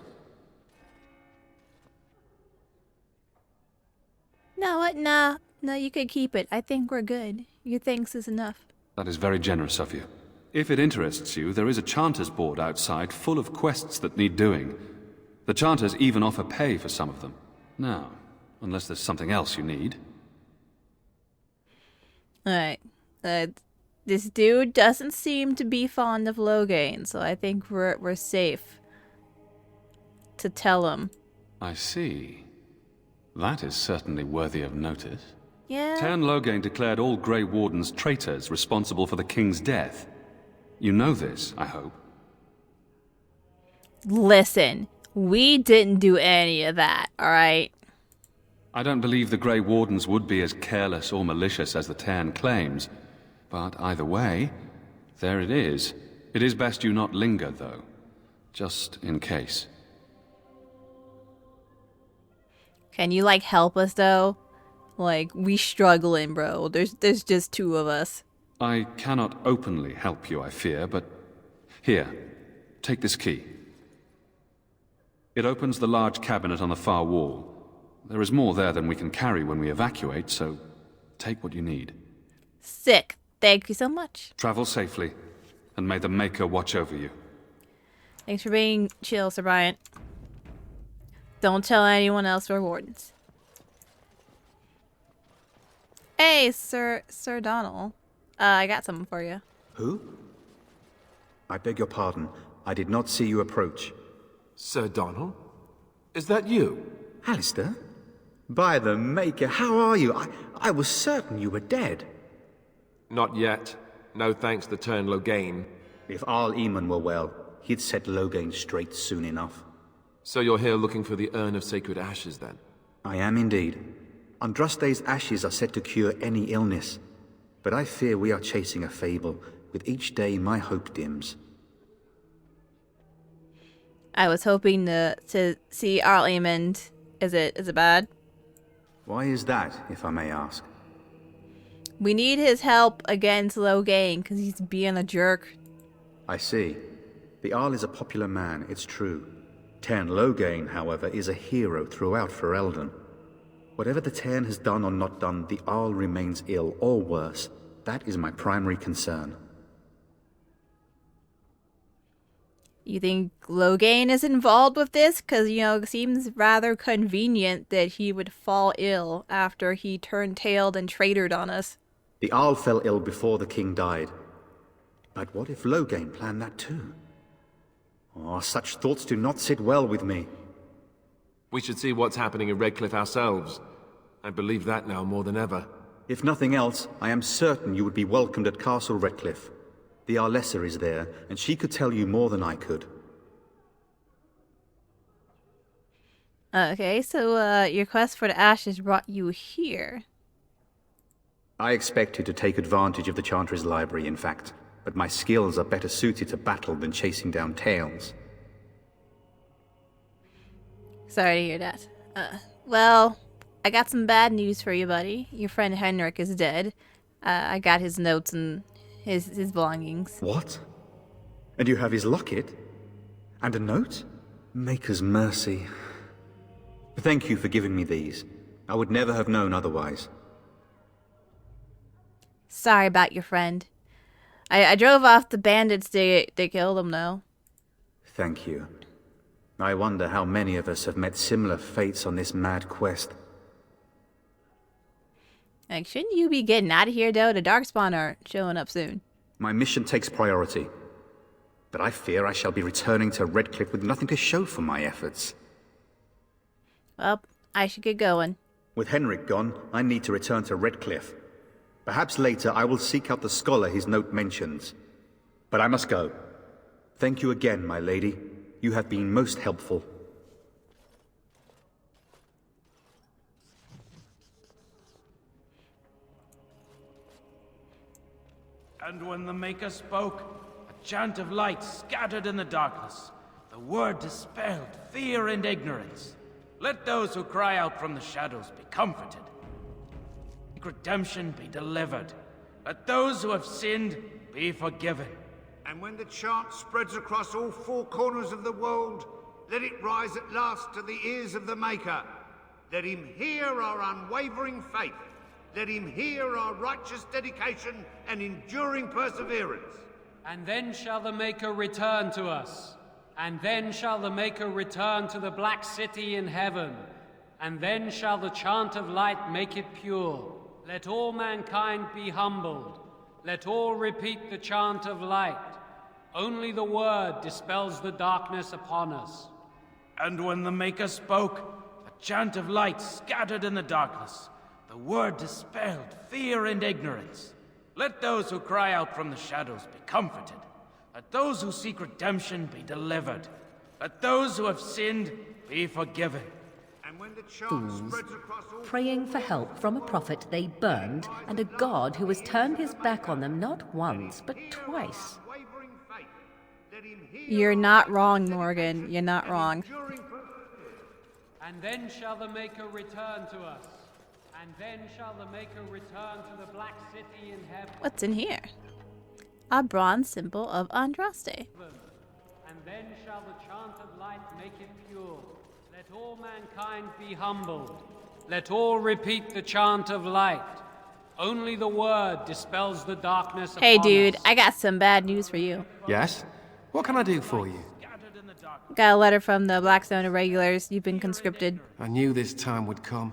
No, what? No, you could keep it. I think we're good. Your thanks is enough. That is very generous of you. If it interests you, there is a Chanter's board outside full of quests that need doing. The Chanters even offer pay for some of them. Now, unless there's something else you need. Alright. This dude doesn't seem to be fond of Loghain, so I think we're safe to tell him. I see. That is certainly worthy of notice. Yeah. Tairn Loghain declared all Grey Wardens traitors responsible for the king's death. You know this, I hope. Listen, we didn't do any of that, alright? I don't believe the Grey Wardens would be as careless or malicious as the Tairn claims, But either way, there it is. It is best you not linger, though. Just in case. Can you, like, help us, though? Like, we struggling, bro. There's just two of us. I cannot openly help you, I fear, but... Here, take this key. It opens the large cabinet on the far wall. There is more there than we can carry when we evacuate, so take what you need. Sick. Thank you so much. Travel safely, and may the Maker watch over you. Thanks for being chill, Sir Bryant. Don't tell anyone else we're wardens. Hey, Sir Donald. I got something for you. Who? I beg your pardon. I did not see you approach. Sir Donald? Is that you? Alistair? By the Maker, how are you? I was certain you were dead. Not yet. No thanks to Turn Logain. If Arl Eamon were well, he'd set Logain straight soon enough. So you're here looking for the Urn of Sacred Ashes, then? I am indeed. Andraste's ashes are said to cure any illness. But I fear we are chasing a fable. With each day, my hope dims. I was hoping to see Arl Eamon. Is it bad? Why is that, if I may ask? We need his help against Logain, because he's being a jerk. I see. The Arl is a popular man, it's true. Tairn Logain, however, is a hero throughout Ferelden. Whatever the Tairn has done or not done, the Arl remains ill, or worse. That is my primary concern. You think Logain is involved with this? Because, you know, it seems rather convenient that he would fall ill after he turned tailed and traitored on us. The Arl fell ill before the king died. But what if Logain planned that too? Oh, such thoughts do not sit well with me. We should see what's happening in Redcliffe ourselves. I believe that now more than ever. If nothing else, I am certain you would be welcomed at Castle Redcliffe. The Arlessa is there, and she could tell you more than I could. Okay, so your quest for the ashes brought you here. I expected to take advantage of the Chantry's library, in fact, but my skills are better suited to battle than chasing down tales. Sorry to hear that. Well, I got some bad news for you, buddy. Your friend Henrik is dead. I got his notes and his belongings. What? And you have his locket? And a note? Maker's mercy. Thank you for giving me these. I would never have known otherwise. Sorry about your friend. I drove off the bandits they killed him, though. Thank you. I wonder how many of us have met similar fates on this mad quest. Like, shouldn't you be getting out of here, though? The Darkspawn are showing up soon. My mission takes priority. But I fear I shall be returning to Redcliffe with nothing to show for my efforts. Well, I should get going. With Henrik gone, I need to return to Redcliffe. Perhaps later I will seek out the scholar his note mentions. But I must go. Thank you again, my lady. You have been most helpful. And when the Maker spoke, a chant of light scattered in the darkness. The word dispelled fear and ignorance. Let those who cry out from the shadows be comforted. Redemption be delivered. Let those who have sinned be forgiven. And when the chant spreads across all four corners of the world, let it rise at last to the ears of the Maker. Let him hear our unwavering faith. Let him hear our righteous dedication and enduring perseverance. And then shall the Maker return to us. And then shall the Maker return to the Black City in heaven. And then shall the chant of light make it pure. Let all mankind be humbled. Let all repeat the chant of light. Only the word dispels the darkness upon us. And when the Maker spoke, a chant of light scattered in the darkness. The word dispelled fear and ignorance. Let those who cry out from the shadows be comforted. Let those who seek redemption be delivered. Let those who have sinned be forgiven. And Fools. Praying for help from a prophet they burned, and a god who has turned his back on them not once, but twice. You're not wrong, Morgan. You're not wrong. And then shall the Maker return to us. And then shall the Maker return to the Black City in heaven. What's in here? A bronze symbol of Andraste. And then shall the chant of light make it pure. Let all mankind be humbled. Let all repeat the chant of light. Only the word dispels the darkness Hey upon dude, us. I got some bad news for you. Yes? What can I do for you? Got a letter from the Blackstone Irregulars. You've been conscripted. I knew this time would come.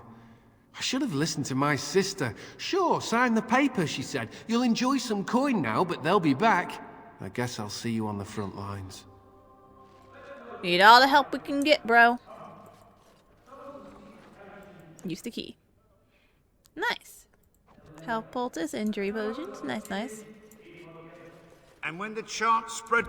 I should have listened to my sister. Sure, sign the paper, she said. You'll enjoy some coin now, but they'll be back. I guess I'll see you on the front lines. Need all the help we can get, bro. Use the key. Nice. Health poultice, injury potions. Nice, nice. And when the chant spread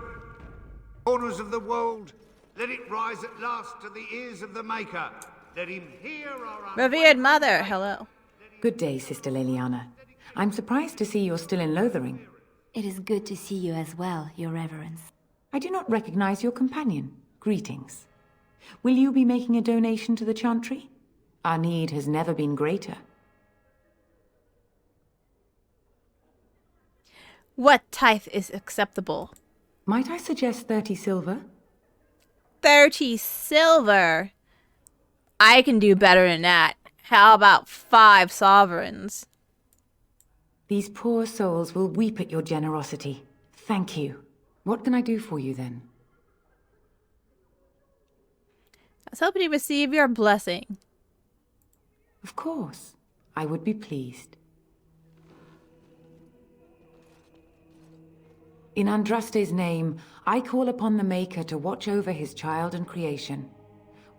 corners of the world, let it rise at last to the ears of the Maker. Let him hear our Revered mother, hello. Good day, Sister Leliana. I'm surprised to see you're still in Lothering. It is good to see you as well, Your Reverence. I do not recognize your companion. Greetings. Will you be making a donation to the chantry? Our need has never been greater. What tithe is acceptable? Might I suggest 30 silver? 30 silver? I can do better than that. How about 5 sovereigns? These poor souls will weep at your generosity. Thank you. What can I do for you then? I was hoping to receive your blessing. Of course. I would be pleased. In Andraste's name, I call upon the Maker to watch over his child and creation.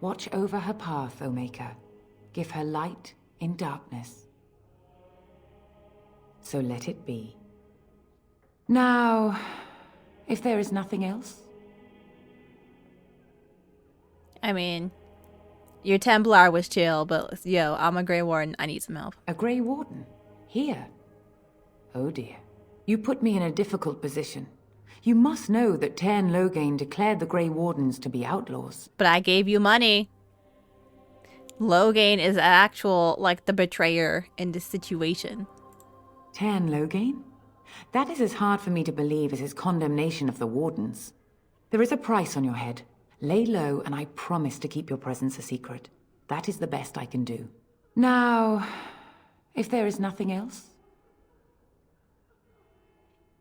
Watch over her path, O Maker. Give her light in darkness. So let it be. Now, if there is nothing else. I mean, your Templar was chill, but yo, I'm a Grey Warden. I need some help. A Grey Warden? Here? Oh dear. You put me in a difficult position. You must know that Tairn Loghain declared the Grey Wardens to be outlaws. But I gave you money. Loghain is actual, like, the betrayer in this situation. Tairn Loghain? That is as hard for me to believe as his condemnation of the Wardens. There is a price on your head. Lay low, and I promise to keep your presence a secret. That is the best I can do. Now, if there is nothing else.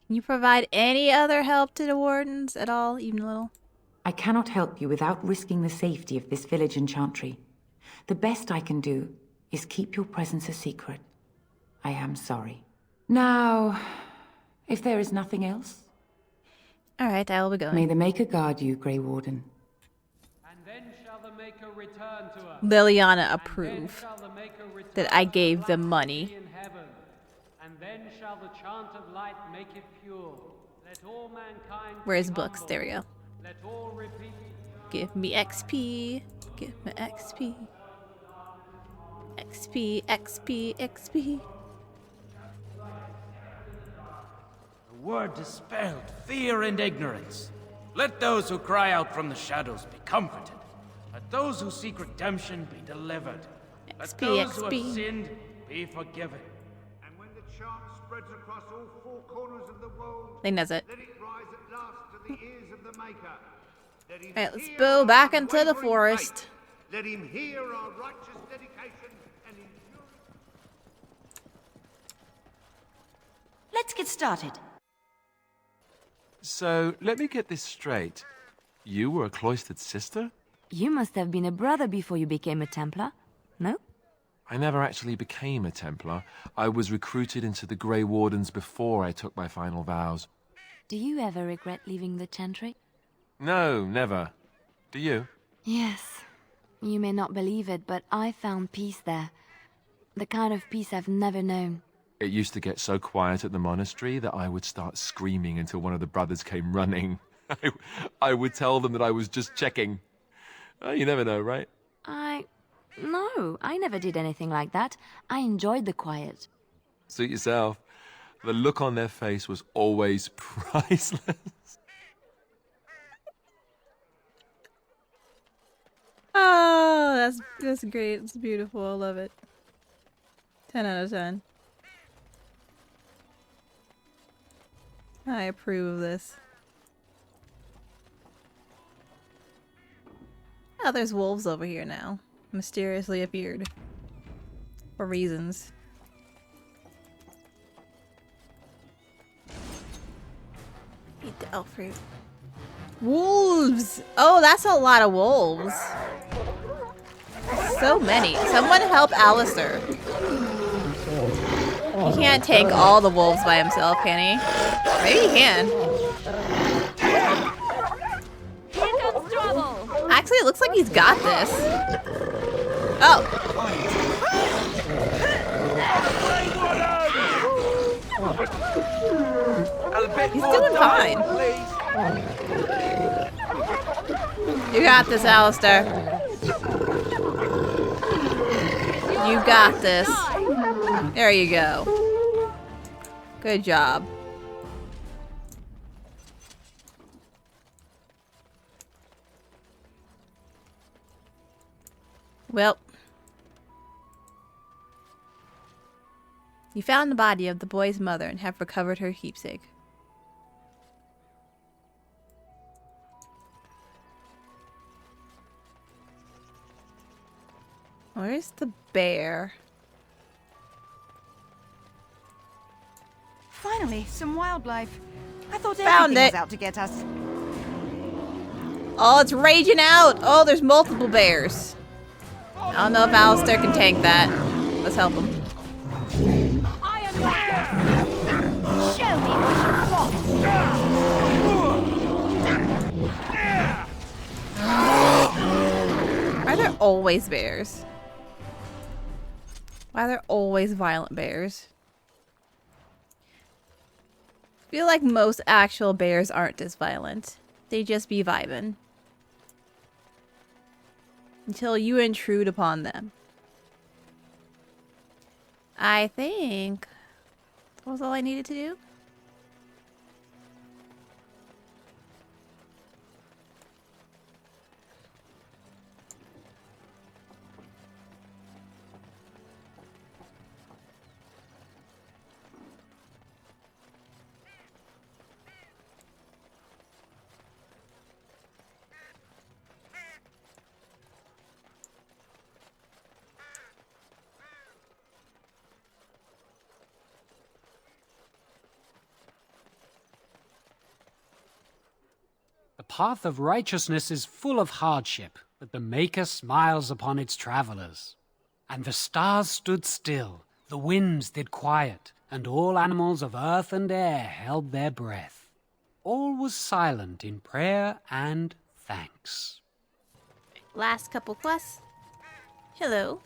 Can you provide any other help to the Wardens at all, even a little? I cannot help you without risking the safety of this village and chantry. The best I can do is keep your presence a secret. I am sorry. Now, if there is nothing else. Alright, I will be going. May the Maker guard you, Grey Warden. And then shall the Maker return to us. Liliana approve that I gave them money. In heaven. And then shall the chant of light make it pure. Let all mankind Where's be books? humble. There we go. Let all repeat. Give me XP. Give me XP. XP, XP, XP. The word dispelled fear and ignorance. Let those who cry out from the shadows be comforted. Let those who seek redemption be delivered. Let those who have sinned be forgiven. And when the chant spreads across all 4 corners of the world, They knows it. let it rise at last to the ears of the Maker. Let him Alright, let's hear go our back into the unwavering forest. faith. Let him hear our righteous dedication and endurance. Let's get started. So, let me get this straight. You were a cloistered sister? You must have been a brother before you became a Templar, no? I never actually became a Templar. I was recruited into the Grey Wardens before I took my final vows. Do you ever regret leaving the Chantry? No, never. Do you? Yes. You may not believe it, but I found peace there. The kind of peace I've never known. It used to get so quiet at the monastery that I would start screaming until one of the brothers came running. I would tell them that I was just checking. Oh, you never know, right? I No, I never did anything like that. I enjoyed the quiet. Suit yourself. The look on their face was always priceless. Oh, that's great. It's beautiful. I love it. 10 out of 10. I approve of this. Oh, there's wolves over here now. Mysteriously appeared. For reasons. Eat the elf fruit. Wolves! Oh, that's a lot of wolves. So many. Someone help Alistair. He can't tank all the wolves by himself, can he? Maybe he can. Here comes trouble. Actually, it looks like he's got this. Oh. He's doing fine. You got this, Alistair. You got this. There you go. Good job. Well. You found the body of the boy's mother and have recovered her keepsake. Where's the bear? Finally, some wildlife. I thought Found everything it. was out to get us. Oh, it's raging out! Oh, there's multiple bears. I don't know if Alistair can tank that. Let's help him. Show me what you Why are there always bears? Why are there always violent bears? I feel like most actual bears aren't as violent. They just be vibing. Until you intrude upon them. I think that was all I needed to do. The path of righteousness is full of hardship, but the Maker smiles upon its travelers. And the stars stood still, the winds did quiet, and all animals of earth and air held their breath. All was silent in prayer and thanks. Last couple quests. Hello.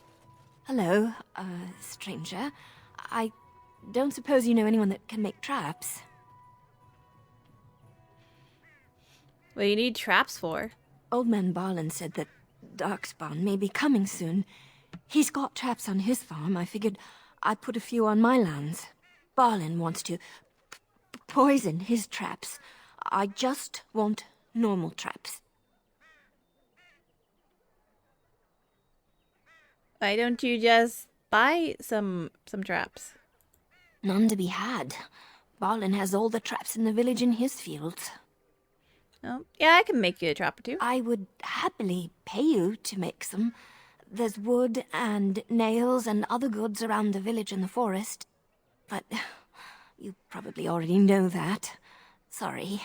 Hello, stranger. I don't suppose you know anyone that can make traps? What do you need traps for? Old man Barlin said that Darkspawn may be coming soon. He's got traps on his farm. I figured I'd put a few on my lands. Barlin wants to poison his traps. I just want normal traps. Why don't you just buy some traps? None to be had. Barlin has all the traps in the village in his fields. Oh, yeah, I can make you a trap or two. I would happily pay you to make some. There's wood and nails and other goods around the village and the forest. But you probably already know that. Sorry.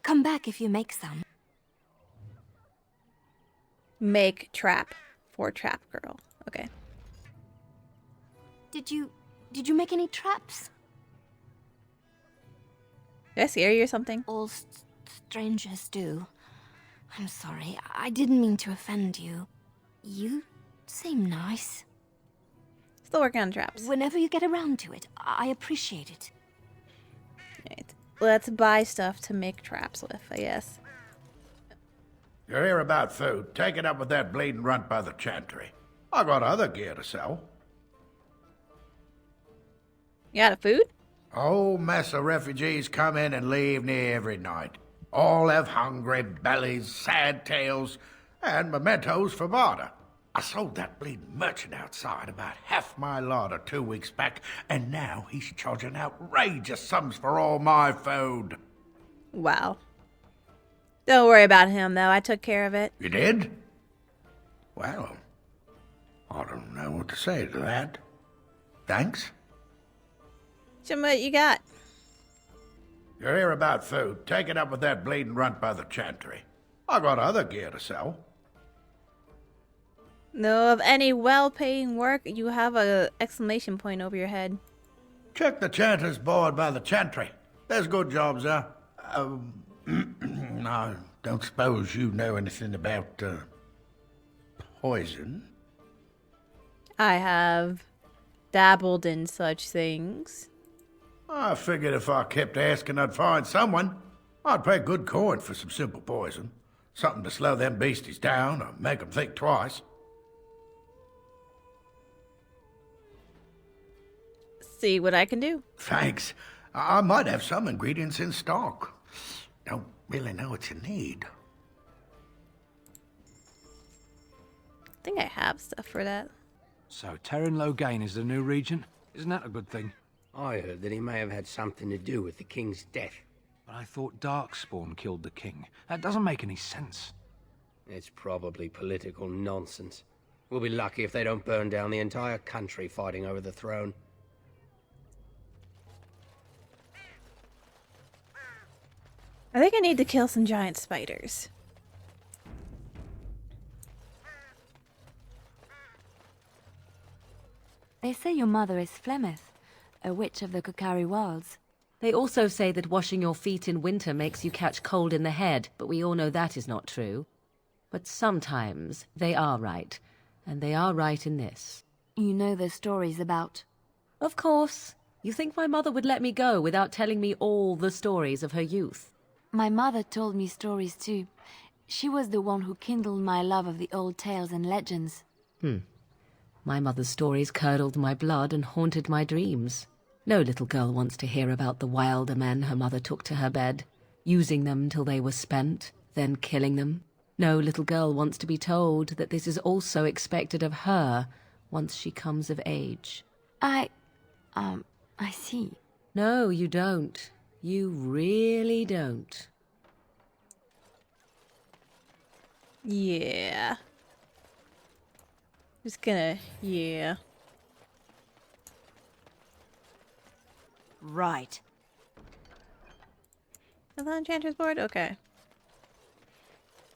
Come back if you make some. Make trap for trap girl. Okay. Did you make any traps? Did I scare you or something? All strangers do. I'm sorry. I didn't mean to offend you. You seem nice. Still working on traps. Whenever you get around to it, I appreciate it. Alright. Let's buy stuff to make traps with, I guess. You're here about food. Take it up with that bleeding runt by the chantry. I got other gear to sell. You got a food? A whole mess of refugees come in and leave near every night. All have hungry bellies, sad tales, and mementos for barter. I sold that bleeding merchant outside about half my larder 2 weeks back, and now he's charging outrageous sums for all my food. Wow. Don't worry about him, though. I took care of it. You did? Well, I don't know what to say to that. Thanks. Show me what you got. You're here about food. Take it up with that bleeding runt by the chantry. I got other gear to sell. Know of any well-paying work? You have a exclamation point over your head. Check the chanter's board by the chantry. There's good jobs there. I don't suppose you know anything about poison? I have dabbled in such things. I figured if I kept asking, I'd find someone. I'd pay good coin for some simple poison. Something to slow them beasties down or make them think twice. See what I can do. Thanks. I might have some ingredients in stock. Don't really know what you need. I think I have stuff for that. So, Terran Logain is the new regent? Isn't that a good thing? I heard that he may have had something to do with the king's death. But I thought Darkspawn killed the king. That doesn't make any sense. It's probably political nonsense. We'll be lucky if they don't burn down the entire country fighting over the throne. I think I need to kill some giant spiders. They say your mother is Flemeth, a witch of the Kukari Wilds. They also say that washing your feet in winter makes you catch cold in the head, but we all know that is not true. But sometimes they are right, and they are right in this. You know the stories about... Of course. You think my mother would let me go without telling me all the stories of her youth? My mother told me stories too. She was the one who kindled my love of the old tales and legends. My mother's stories curdled my blood and haunted my dreams. No little girl wants to hear about the wilder men her mother took to her bed, using them till they were spent, then killing them. No little girl wants to be told that this is also expected of her once she comes of age. I see. No, you don't. You really don't. Yeah. Just gonna, yeah. Right. Is that enchanter's board? Okay.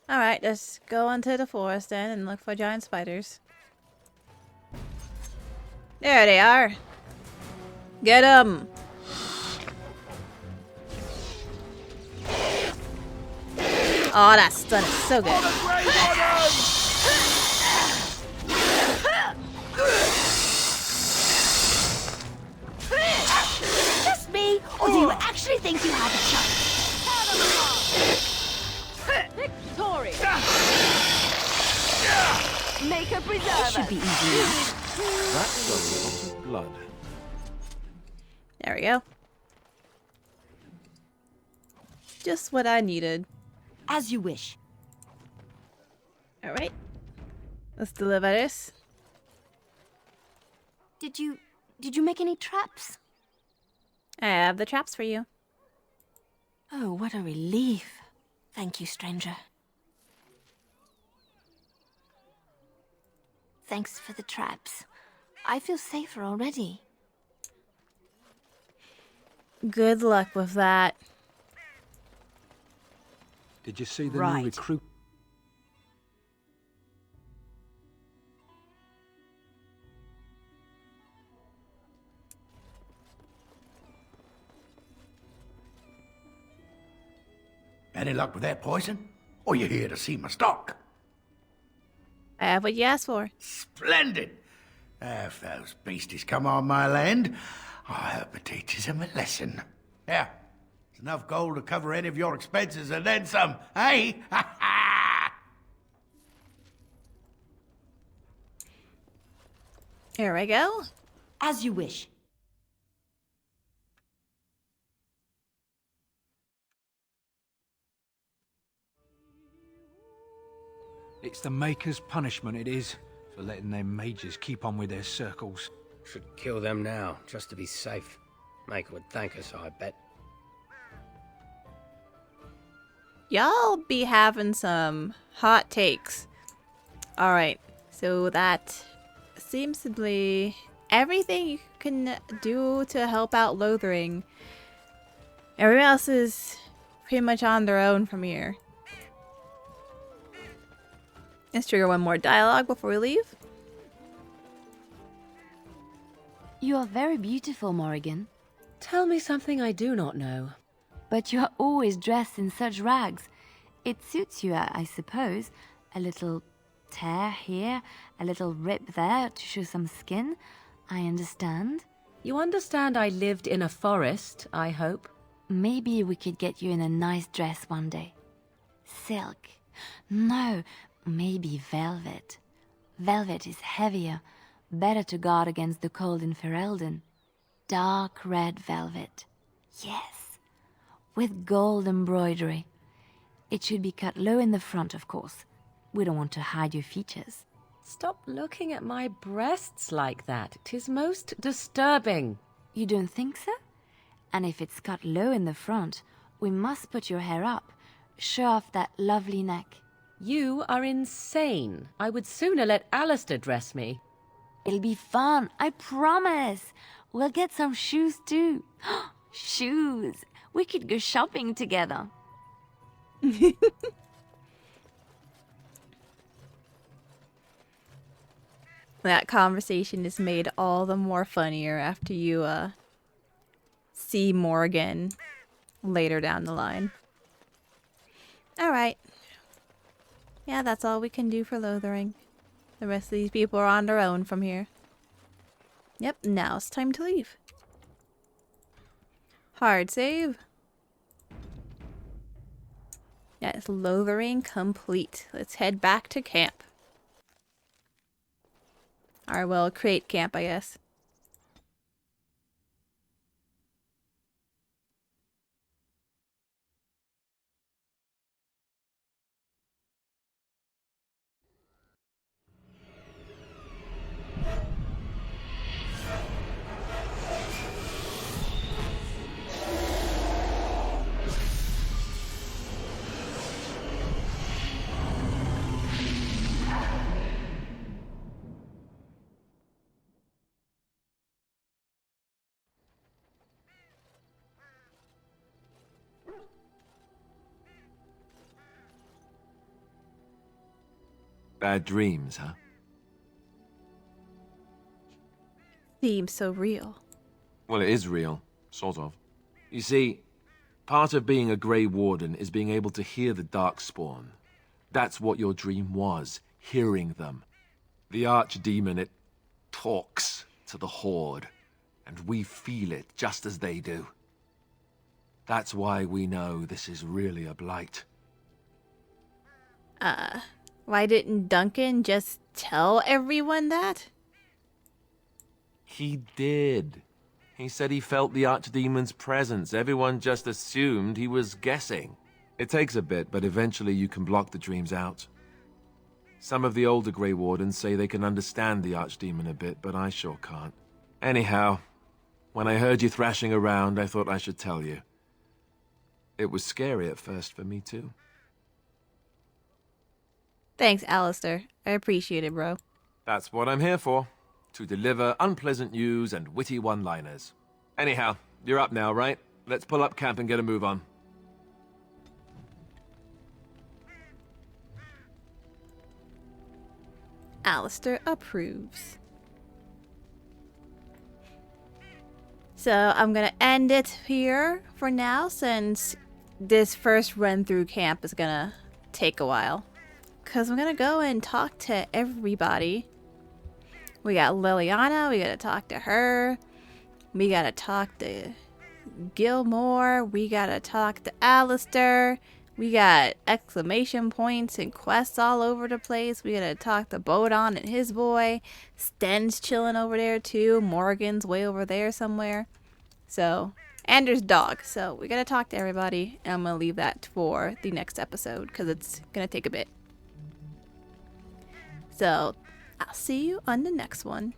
Alright, let's go onto the forest then and look for giant spiders. There they are. Get them. Oh, that stun is so good. Just me, or do you actually think you have a chance? Victory! Make a preserver. Should be easy enough. That's a lot of blood. There we go. Just what I needed. As you wish. Alright. Let's deliver this. Did you make any traps? I have the traps for you. Oh, what a relief. Thank you, stranger. Thanks for the traps. I feel safer already. Good luck with that. Did you see the Right. new recruit? Any luck with that poison? Or you here to see my stock? I have what you asked for. Splendid! If those beasties come on my land, I hope it teaches them a lesson. Yeah, it's enough gold to cover any of your expenses and then some, hey? Here we go. As you wish. It's the Maker's punishment, it is, for letting them mages keep on with their circles. Should kill them now, just to be safe. Maker would thank us, I bet. Y'all be having some hot takes. Alright, so that seems to be everything you can do to help out Lothering. Everyone else is pretty much on their own from here. Let's trigger one more dialogue before we leave. You are very beautiful, Morrigan. Tell me something I do not know. But you are always dressed in such rags. It suits you, I suppose. A little tear here, a little rip there to show some skin. I understand. You understand I lived in a forest, I hope? Maybe we could get you in a nice dress one day. Silk. No, maybe velvet. Velvet is heavier, better to guard against the cold in Ferelden. Dark red velvet. Yes, with gold embroidery. It should be cut low in the front, of course. We don't want to hide your features. Stop looking at my breasts like that. 'Tis most disturbing. You don't think so? And if it's cut low in the front, we must put your hair up. Show off that lovely neck. You are insane. I would sooner let Alistair dress me. It'll be fun, I promise. We'll get some shoes too. Shoes! We could go shopping together. That conversation is made all the more funnier after you see Morgan later down the line. Alright. Yeah, that's all we can do for Lothering. The rest of these people are on their own from here. Yep, now it's time to leave. Hard save. Yes, Lothering complete. Let's head back to camp. Or, well, create camp, I guess. Bad dreams, huh? Seems so real. Well, it is real. Sort of. You see, part of being a Grey Warden is being able to hear the Darkspawn. That's what your dream was, hearing them. The Archdemon, it talks to the Horde, and we feel it just as they do. That's why we know this is really a blight. Why didn't Duncan just tell everyone that? He did. He said he felt the Archdemon's presence. Everyone just assumed he was guessing. It takes a bit, but eventually you can block the dreams out. Some of the older Grey Wardens say they can understand the Archdemon a bit, but I sure can't. Anyhow, when I heard you thrashing around, I thought I should tell you. It was scary at first for me, too. Thanks, Alistair. I appreciate it, bro. That's what I'm here for. To deliver unpleasant news and witty one-liners. Anyhow, you're up now, right? Let's pull up camp and get a move on. Alistair approves. So I'm gonna end it here for now, since this first run through camp is gonna take a while. Because I'm gonna go and talk to everybody. We got Liliana, we gotta talk to her. We gotta talk to Gilmore, we gotta talk to Alistair. We got exclamation points and quests all over the place. We gotta talk to Bodon and his boy. Sten's chilling over there too. Morgan's way over there somewhere. So, and there's dog. So we gotta talk to everybody. And I'm gonna leave that for the next episode because it's gonna take a bit. So I'll see you on the next one.